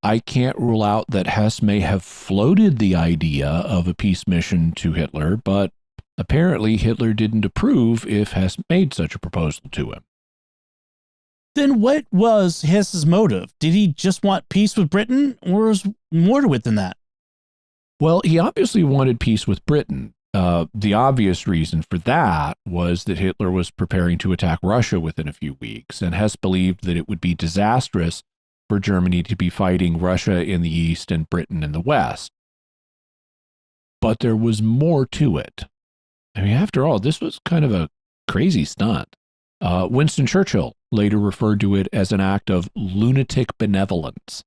Speaker 2: I can't rule out that Hess may have floated the idea of a peace mission to Hitler, but apparently Hitler didn't approve if Hess made such a proposal to him.
Speaker 1: Then what was Hess's motive? Did he just want peace with Britain, or was more to it than that?
Speaker 2: Well, he obviously wanted peace with Britain. The obvious reason for that was that Hitler was preparing to attack Russia within a few weeks, and Hess believed that it would be disastrous for Germany to be fighting Russia in the east and Britain in the west. But there was more to it. I mean, after all, this was kind of a crazy stunt. Winston Churchill later referred to it as an act of lunatic benevolence.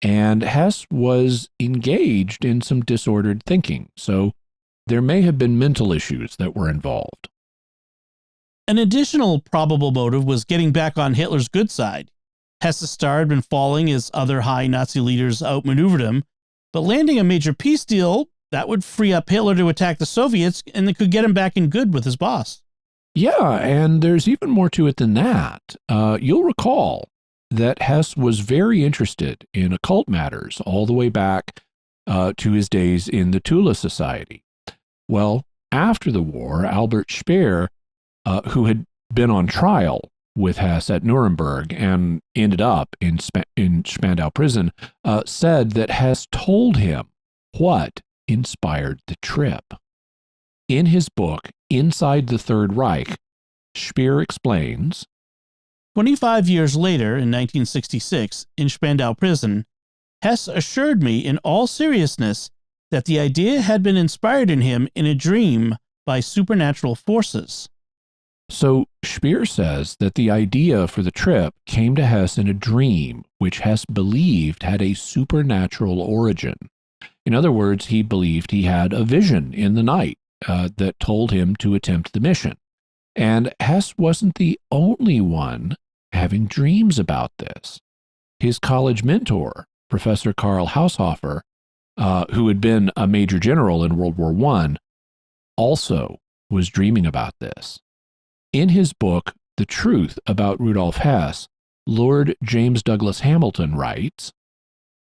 Speaker 2: And Hess was engaged in some disordered thinking, so there may have been mental issues that were involved.
Speaker 1: An additional probable motive was getting back on Hitler's good side. Hess's star had been falling as other high Nazi leaders outmaneuvered him, but landing a major peace deal, that would free up Hitler to attack the Soviets, and it could get him back in good with his boss.
Speaker 2: Yeah, and there's even more to it than that. You'll recall that Hess was very interested in occult matters all the way back to his days in the Tula Society. Well, after the war, Albert Speer, who had been on trial with Hess at Nuremberg and ended up in Spandau prison, said that Hess told him what inspired the trip. In his book, Inside the Third Reich, Speer explains,
Speaker 1: 25 years later, in 1966, in Spandau prison, Hess assured me in all seriousness that the idea had been inspired in him in a dream by supernatural forces.
Speaker 2: So Speer says that the idea for the trip came to Hess in a dream, which Hess believed had a supernatural origin. In other words, he believed he had a vision in the night that told him to attempt the mission. And Hess wasn't the only one having dreams about this. His college mentor, Professor Karl Haushofer, who had been a major general in World War I, also was dreaming about this. In his book, The Truth About Rudolph Hess, Lord James Douglas Hamilton writes,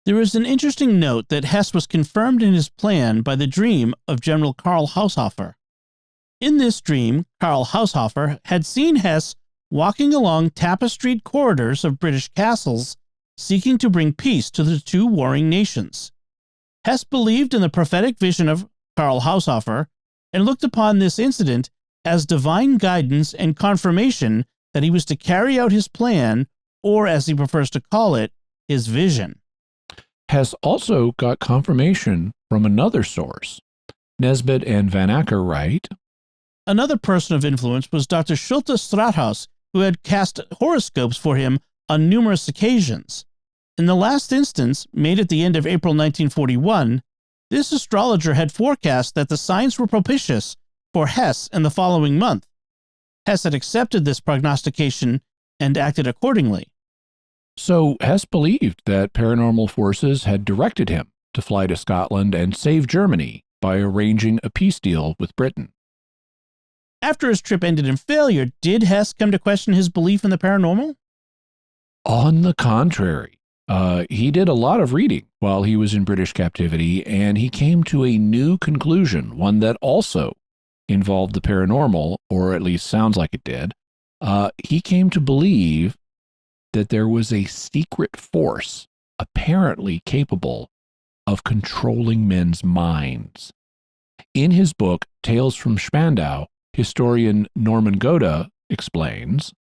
Speaker 1: there is an interesting note that Hess was confirmed in his plan by the dream of General Karl Haushofer. In this dream, Karl Haushofer had seen Hess walking along tapestried corridors of British castles, seeking to bring peace to the two warring nations. Hess believed in the prophetic vision of Karl Haushofer and looked upon this incident as divine guidance and confirmation that he was to carry out his plan, or as he prefers to call it, his vision.
Speaker 2: Hess also got confirmation from another source. Nesbitt and Van Acker write,
Speaker 1: another person of influence was Dr. Schulte Strathaus, who had cast horoscopes for him on numerous occasions. In the last instance, made at the end of April 1941, this astrologer had forecast that the signs were propitious for Hess in the following month. Hess had accepted this prognostication and acted accordingly.
Speaker 2: So Hess believed that paranormal forces had directed him to fly to Scotland and save Germany by arranging a peace deal with Britain.
Speaker 1: After his trip ended in failure, did Hess come to question his belief in the paranormal?
Speaker 2: On the contrary, he did a lot of reading while he was in British captivity, and he came to a new conclusion, one that also involved the paranormal, or at least sounds like it did. He came to believe that there was a secret force apparently capable of controlling men's minds. In his book, Tales from Spandau, historian Norman Goda explains,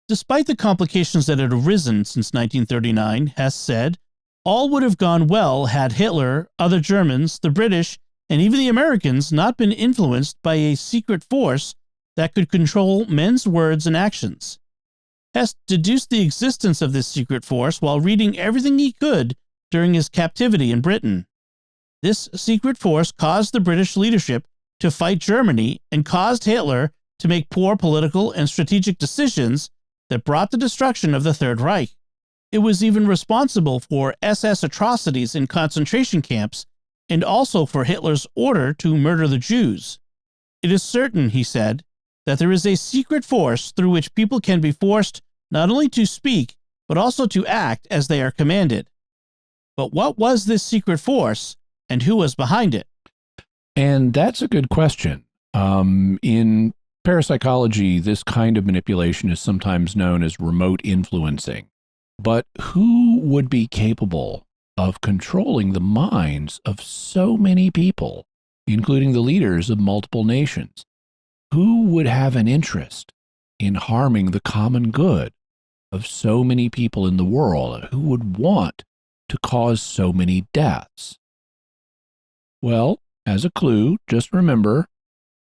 Speaker 1: despite the complications that had arisen since 1939, Hess said, all would have gone well had Hitler, other Germans, the British, and even the Americans not been influenced by a secret force that could control men's words and actions. Hess deduced the existence of this secret force while reading everything he could during his captivity in Britain. This secret force caused the British leadership to fight Germany and caused Hitler to make poor political and strategic decisions that brought the destruction of the Third Reich. It was even responsible for SS atrocities in concentration camps and also for Hitler's order to murder the Jews. It is certain, he said, that there is a secret force through which people can be forced not only to speak, but also to act as they are commanded. But what was this secret force, and who was behind it?
Speaker 2: And that's a good question. In parapsychology, this kind of manipulation is sometimes known as remote influencing. But who would be capable of controlling the minds of so many people, including the leaders of multiple nations? Who would have an interest in harming the common good of so many people in the world? Who would want to cause so many deaths? Well, as a clue, just remember,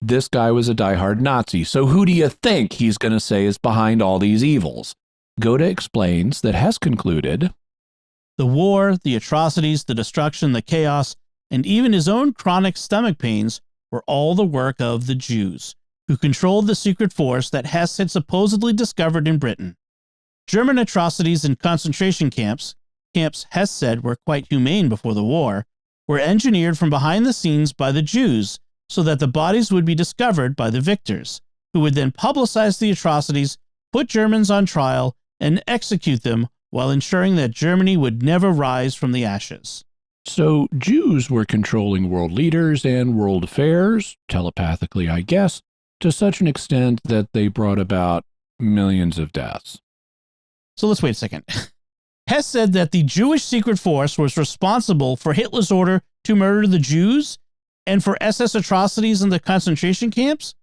Speaker 2: this guy was a diehard Nazi, so who do you think he's going to say is behind all these evils? Goda explains that Hess concluded,
Speaker 1: the war, the atrocities, the destruction, the chaos, and even his own chronic stomach pains were all the work of the Jews, who controlled the secret force that Hess had supposedly discovered in Britain. German atrocities in concentration camps Hess said were quite humane before the war, were engineered from behind the scenes by the Jews so that the bodies would be discovered by the victors, who would then publicize the atrocities, put Germans on trial, and execute them while ensuring that Germany would never rise from the ashes.
Speaker 2: So Jews were controlling world leaders and world affairs, telepathically, I guess, to such an extent that they brought about millions of deaths.
Speaker 1: So let's wait a second. Hess said that the Jewish secret force was responsible for Hitler's order to murder the Jews and for SS atrocities in the concentration camps?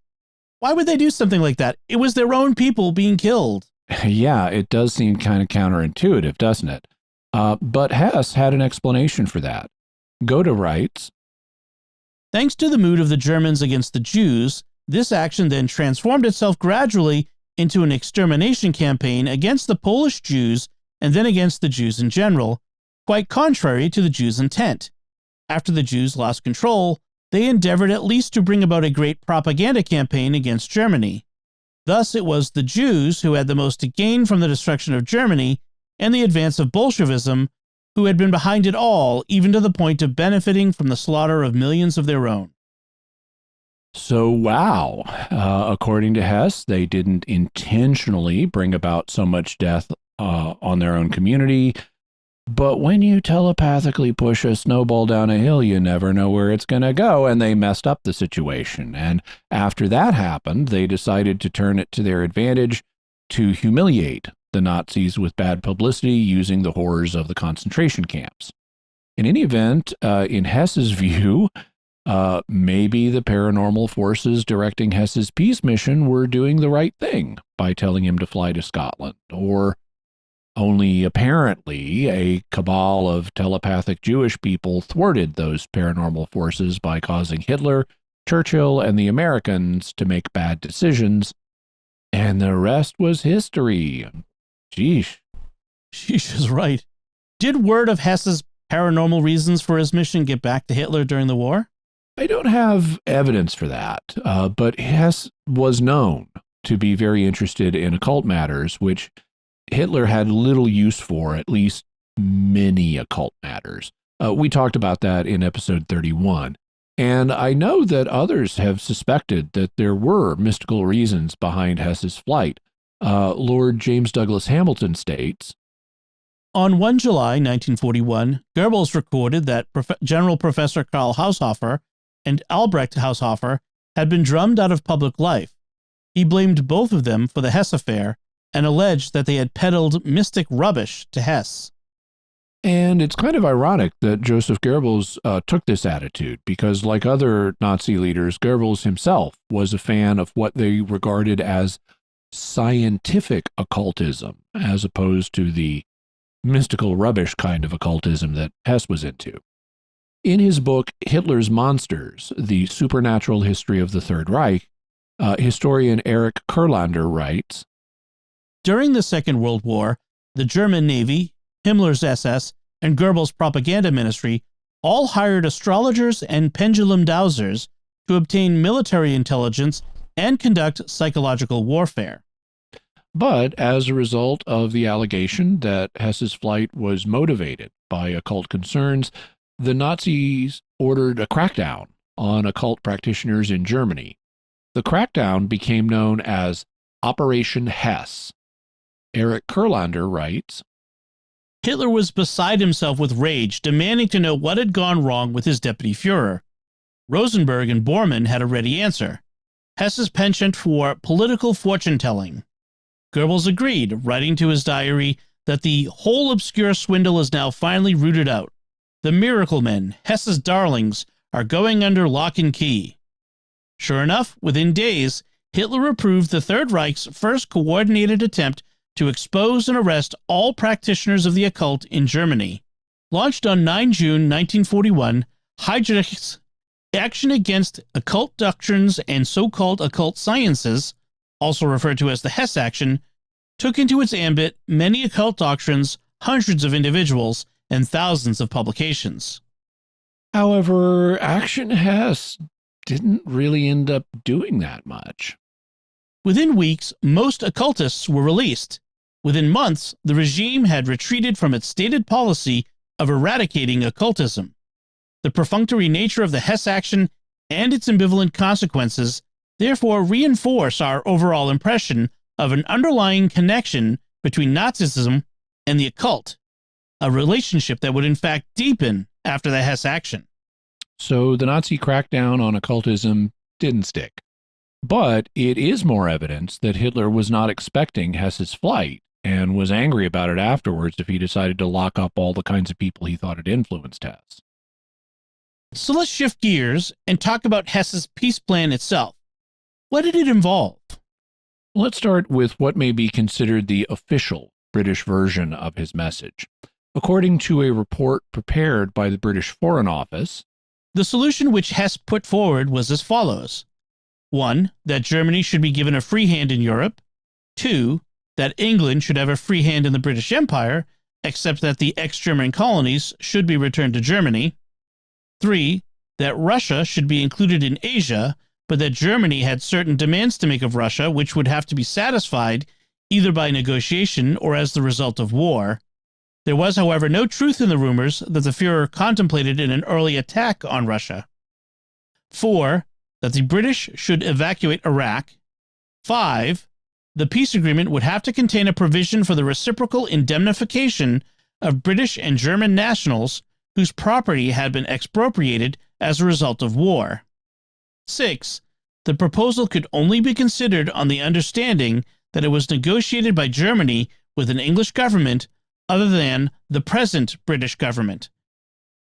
Speaker 1: Why would they do something like that? It was their own people being killed.
Speaker 2: Yeah, it does seem kind of counterintuitive, doesn't it? But Hess had an explanation for that. Goda writes,
Speaker 1: thanks to the mood of the Germans against the Jews, this action then transformed itself gradually into an extermination campaign against the Polish Jews and then against the Jews in general, quite contrary to the Jews' intent. After the Jews lost control, they endeavored at least to bring about a great propaganda campaign against Germany. Thus, it was the Jews who had the most to gain from the destruction of Germany and the advance of Bolshevism, who had been behind it all, even to the point of benefiting from the slaughter of millions of their own.
Speaker 2: So, wow. According to Hess, they didn't intentionally bring about so much death on their own community. But when you telepathically push a snowball down a hill, you never know where it's going to go, and they messed up the situation. And after that happened, they decided to turn it to their advantage to humiliate the Nazis with bad publicity using the horrors of the concentration camps. In any event, in Hess's view, maybe the paranormal forces directing Hess's peace mission were doing the right thing by telling him to fly to Scotland, or only apparently a cabal of telepathic Jewish people thwarted those paranormal forces by causing Hitler, Churchill, and the Americans to make bad decisions, and the rest was history. Sheesh.
Speaker 1: Sheesh is right. Did word of Hess's paranormal reasons for his mission get back to Hitler during the war?
Speaker 2: I don't have evidence for that, but Hess was known to be very interested in occult matters, which Hitler had little use for, at least many occult matters. We talked about that in episode 31. And I know that others have suspected that there were mystical reasons behind Hess's flight. Lord James Douglas Hamilton states,
Speaker 1: On 1 July 1941, Goebbels recorded that General Professor Karl Haushofer and Albrecht Haushofer had been drummed out of public life. He blamed both of them for the Hess affair and alleged that they had peddled mystic rubbish to Hess.
Speaker 2: And it's kind of ironic that Joseph Goebbels took this attitude because, like other Nazi leaders, Goebbels himself was a fan of what they regarded as scientific occultism, as opposed to the mystical rubbish kind of occultism that Hess was into. In his book, Hitler's Monsters, The Supernatural History of the Third Reich, historian Erich Kurlander writes,
Speaker 1: During the Second World War, the German Navy, Himmler's SS, and Goebbels' propaganda ministry all hired astrologers and pendulum dowsers to obtain military intelligence and conduct psychological warfare.
Speaker 2: But as a result of the allegation that Hess's flight was motivated by occult concerns, the Nazis ordered a crackdown on occult practitioners in Germany. The crackdown became known as Operation Hess. Erich Kurlander writes,
Speaker 1: Hitler was beside himself with rage, demanding to know what had gone wrong with his deputy Führer. Rosenberg and Bormann had a ready answer: Hess's penchant for political fortune-telling. Goebbels agreed, writing to his diary that the whole obscure swindle is now finally rooted out. The miracle men, Hess's darlings, are going under lock and key. Sure enough, within days, Hitler approved the Third Reich's first coordinated attempt to expose and arrest all practitioners of the occult in Germany. Launched on 9 June 1941, Heydrich's Action Against Occult Doctrines and So-Called Occult Sciences, also referred to as the Hess Action, took into its ambit many occult doctrines, hundreds of individuals, and thousands of publications.
Speaker 2: However, Action Hess didn't really end up doing that much.
Speaker 1: Within weeks, most occultists were released. Within months, the regime had retreated from its stated policy of eradicating occultism. The perfunctory nature of the Hess Action and its ambivalent consequences therefore reinforce our overall impression of an underlying connection between Nazism and the occult, a relationship that would in fact deepen after the Hess Action.
Speaker 2: So the Nazi crackdown on occultism didn't stick. But it is more evidence that Hitler was not expecting Hess's flight and was angry about it afterwards if he decided to lock up all the kinds of people he thought had influenced Hess.
Speaker 1: So let's shift gears and talk about Hess's peace plan itself. What did it involve?
Speaker 2: Let's start with what may be considered the official British version of his message. According to a report prepared by the British Foreign Office,
Speaker 1: the solution which Hess put forward was as follows. 1. That Germany should be given a free hand in Europe. 2. That England should have a free hand in the British Empire, except that the ex-German colonies should be returned to Germany. 3. That Russia should be included in Asia, but that Germany had certain demands to make of Russia which would have to be satisfied either by negotiation or as the result of war. There was, however, no truth in the rumors that the Führer contemplated an early attack on Russia. 4. That the British should evacuate Iraq. 5. The peace agreement would have to contain a provision for the reciprocal indemnification of British and German nationals whose property had been expropriated as a result of war. 6. The proposal could only be considered on the understanding that it was negotiated by Germany with an English government other than the present British government.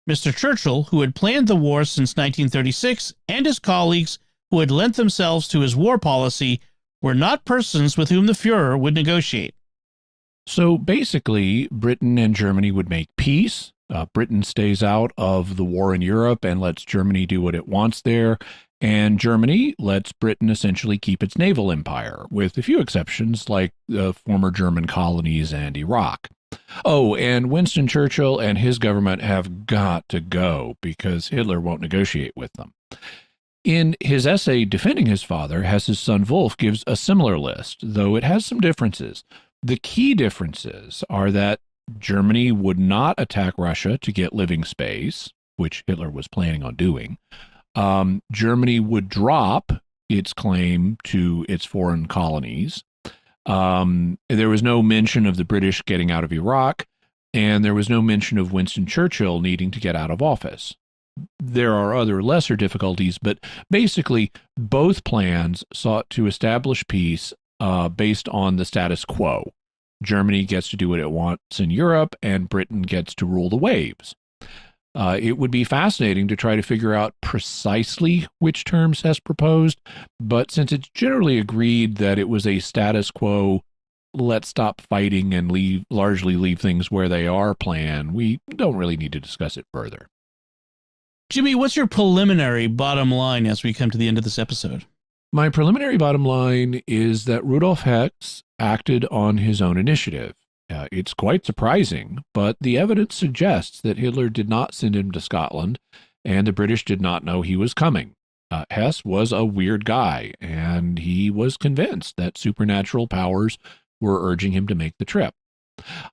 Speaker 1: Mr. Churchill, who had planned the war since 1936, and his colleagues who had lent themselves to his war policy were not persons with whom the Führer would negotiate.
Speaker 2: So basically, Britain and Germany would make peace. Britain stays out of the war in Europe and lets Germany do what it wants there. And Germany lets Britain essentially keep its naval empire, with a few exceptions like the former German colonies and Iraq. Oh, and Winston Churchill and his government have got to go because Hitler won't negotiate with them. In his essay defending his father, Hess's son Wolf gives a similar list, though it has some differences. The key differences are that Germany would not attack Russia to get living space, which Hitler was planning on doing. Germany would drop its claim to its foreign colonies. There was no mention of the British getting out of Iraq, and there was no mention of Winston Churchill needing to get out of office. There are other lesser difficulties, but basically both plans sought to establish peace based on the status quo. Germany gets to do what it wants in Europe, and Britain gets to rule the waves. It would be fascinating to try to figure out precisely which terms Hess proposed, but since it's generally agreed that it was a status quo, let's stop fighting and largely leave things where they are plan, we don't really need to discuss it further.
Speaker 1: Jimmy, what's your preliminary bottom line as we come to the end of this episode?
Speaker 2: My preliminary bottom line is that Rudolph Hess acted on his own initiative. It's quite surprising, but the evidence suggests that Hitler did not send him to Scotland, and the British did not know he was coming. Hess was a weird guy, and he was convinced that supernatural powers were urging him to make the trip.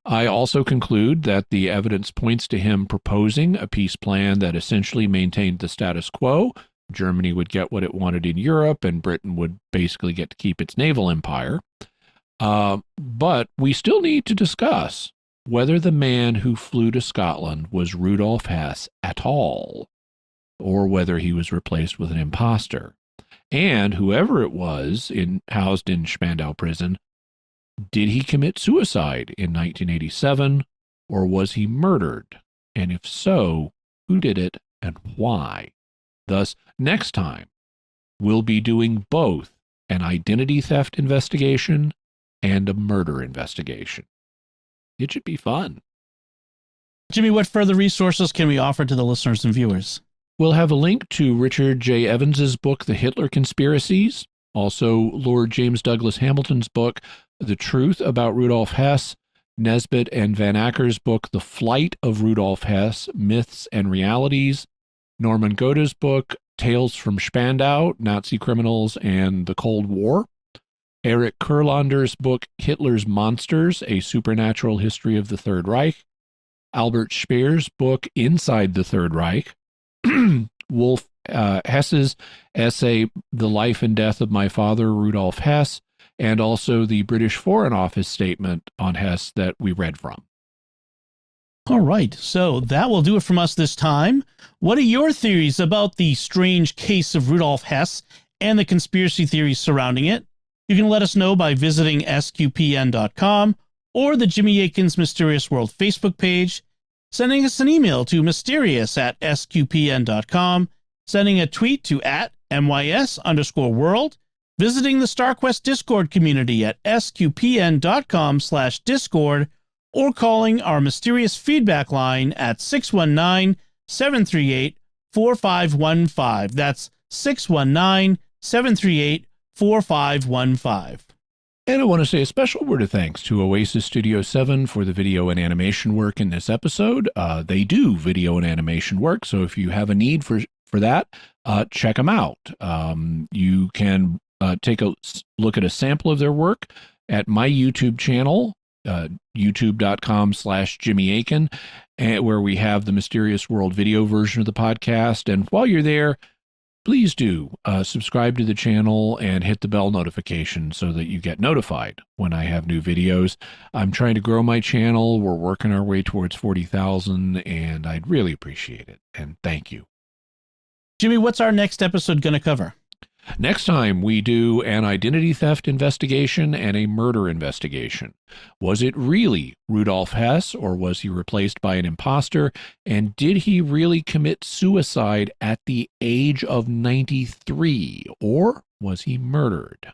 Speaker 2: I also conclude that the evidence points to him proposing a peace plan that essentially maintained the status quo. Germany would get what it wanted in Europe, and Britain would basically get to keep its naval empire. But we still need to discuss whether the man who flew to Scotland was Rudolph Hess at all, or whether he was replaced with an imposter. And whoever it was housed in Spandau prison, did he commit suicide in 1987, or was he murdered? And if so, who did it and why? Thus, next time, we'll be doing both an identity theft investigation and a murder investigation. It should be fun.
Speaker 1: Jimmy, what further resources can we offer to the listeners and viewers?
Speaker 2: We'll have a link to Richard J. Evans's book, The Hitler Conspiracies, also Lord James Douglas Hamilton's book, The Truth About Rudolph Hess, Nesbitt and Van Acker's book, The Flight of Rudolph Hess, Myths and Realities, Norman Goda's book, Tales from Spandau, Nazi Criminals and the Cold War, Eric Kurlander's book, Hitler's Monsters, A Supernatural History of the Third Reich, Albert Speer's book, Inside the Third Reich, Wolf Hess's essay, The Life and Death of My Father, Rudolph Hess, and also the British Foreign Office statement on Hess that we read from.
Speaker 1: All right, so that will do it from us this time. What are your theories about the strange case of Rudolph Hess and the conspiracy theories surrounding it? You can let us know by visiting sqpn.com or the Jimmy Akin's Mysterious World Facebook page, sending us an email to mysterious@sqpn.com, sending a tweet to @MYS_world, visiting the StarQuest Discord community at sqpn.com/discord, or calling our mysterious feedback line at 619-738-4515. That's 619-738-4515.
Speaker 2: And I want to say a special word of thanks to Oasis Studio 7 for the video and animation work in this episode. They do video and animation work, so if you have a need for that, check them out. You can take a look at a sample of their work at my YouTube channel, youtube.com/Jimmy Akin, where we have the Mysterious World video version of the podcast. And while you're there, please do subscribe to the channel and hit the bell notification so that you get notified when I have new videos. I'm trying to grow my channel. We're working our way towards 40,000, and I'd really appreciate it. And thank you.
Speaker 1: Jimmy, what's our next episode going to cover?
Speaker 2: Next time, we do an identity theft investigation and a murder investigation. Was it really Rudolph Hess, or was he replaced by an imposter? And did he really commit suicide at the age of 93, or was he murdered?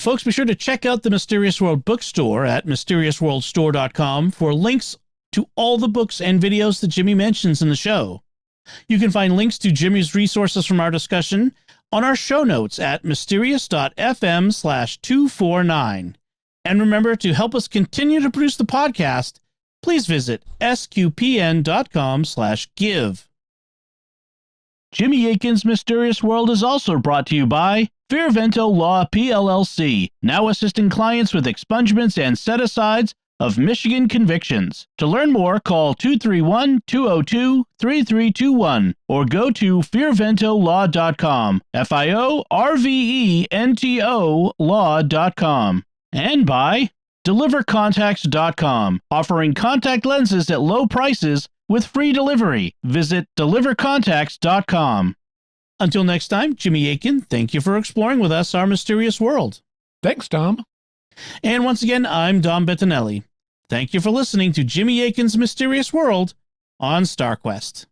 Speaker 1: Folks, be sure to check out the Mysterious World bookstore at mysteriousworldstore.com for links to all the books and videos that Jimmy mentions in the show. You can find links to Jimmy's resources from our discussion on our show notes at mysterious.fm/249. And remember, to help us continue to produce the podcast, please visit sqpn.com/give. Jimmy Akin's Mysterious World is also brought to you by Fearvento Law PLLC, now assisting clients with expungements and set-asides of Michigan convictions. To learn more, call 231-202-3321 or go to fearventolaw.com, FIORVENTO law.com. And by delivercontacts.com, offering contact lenses at low prices with free delivery. Visit delivercontacts.com. Until next time, Jimmy Akin, thank you for exploring with us our mysterious world.
Speaker 2: Thanks, Dom.
Speaker 1: And once again, I'm Dom Bettinelli. Thank you for listening to Jimmy Akin's Mysterious World on StarQuest.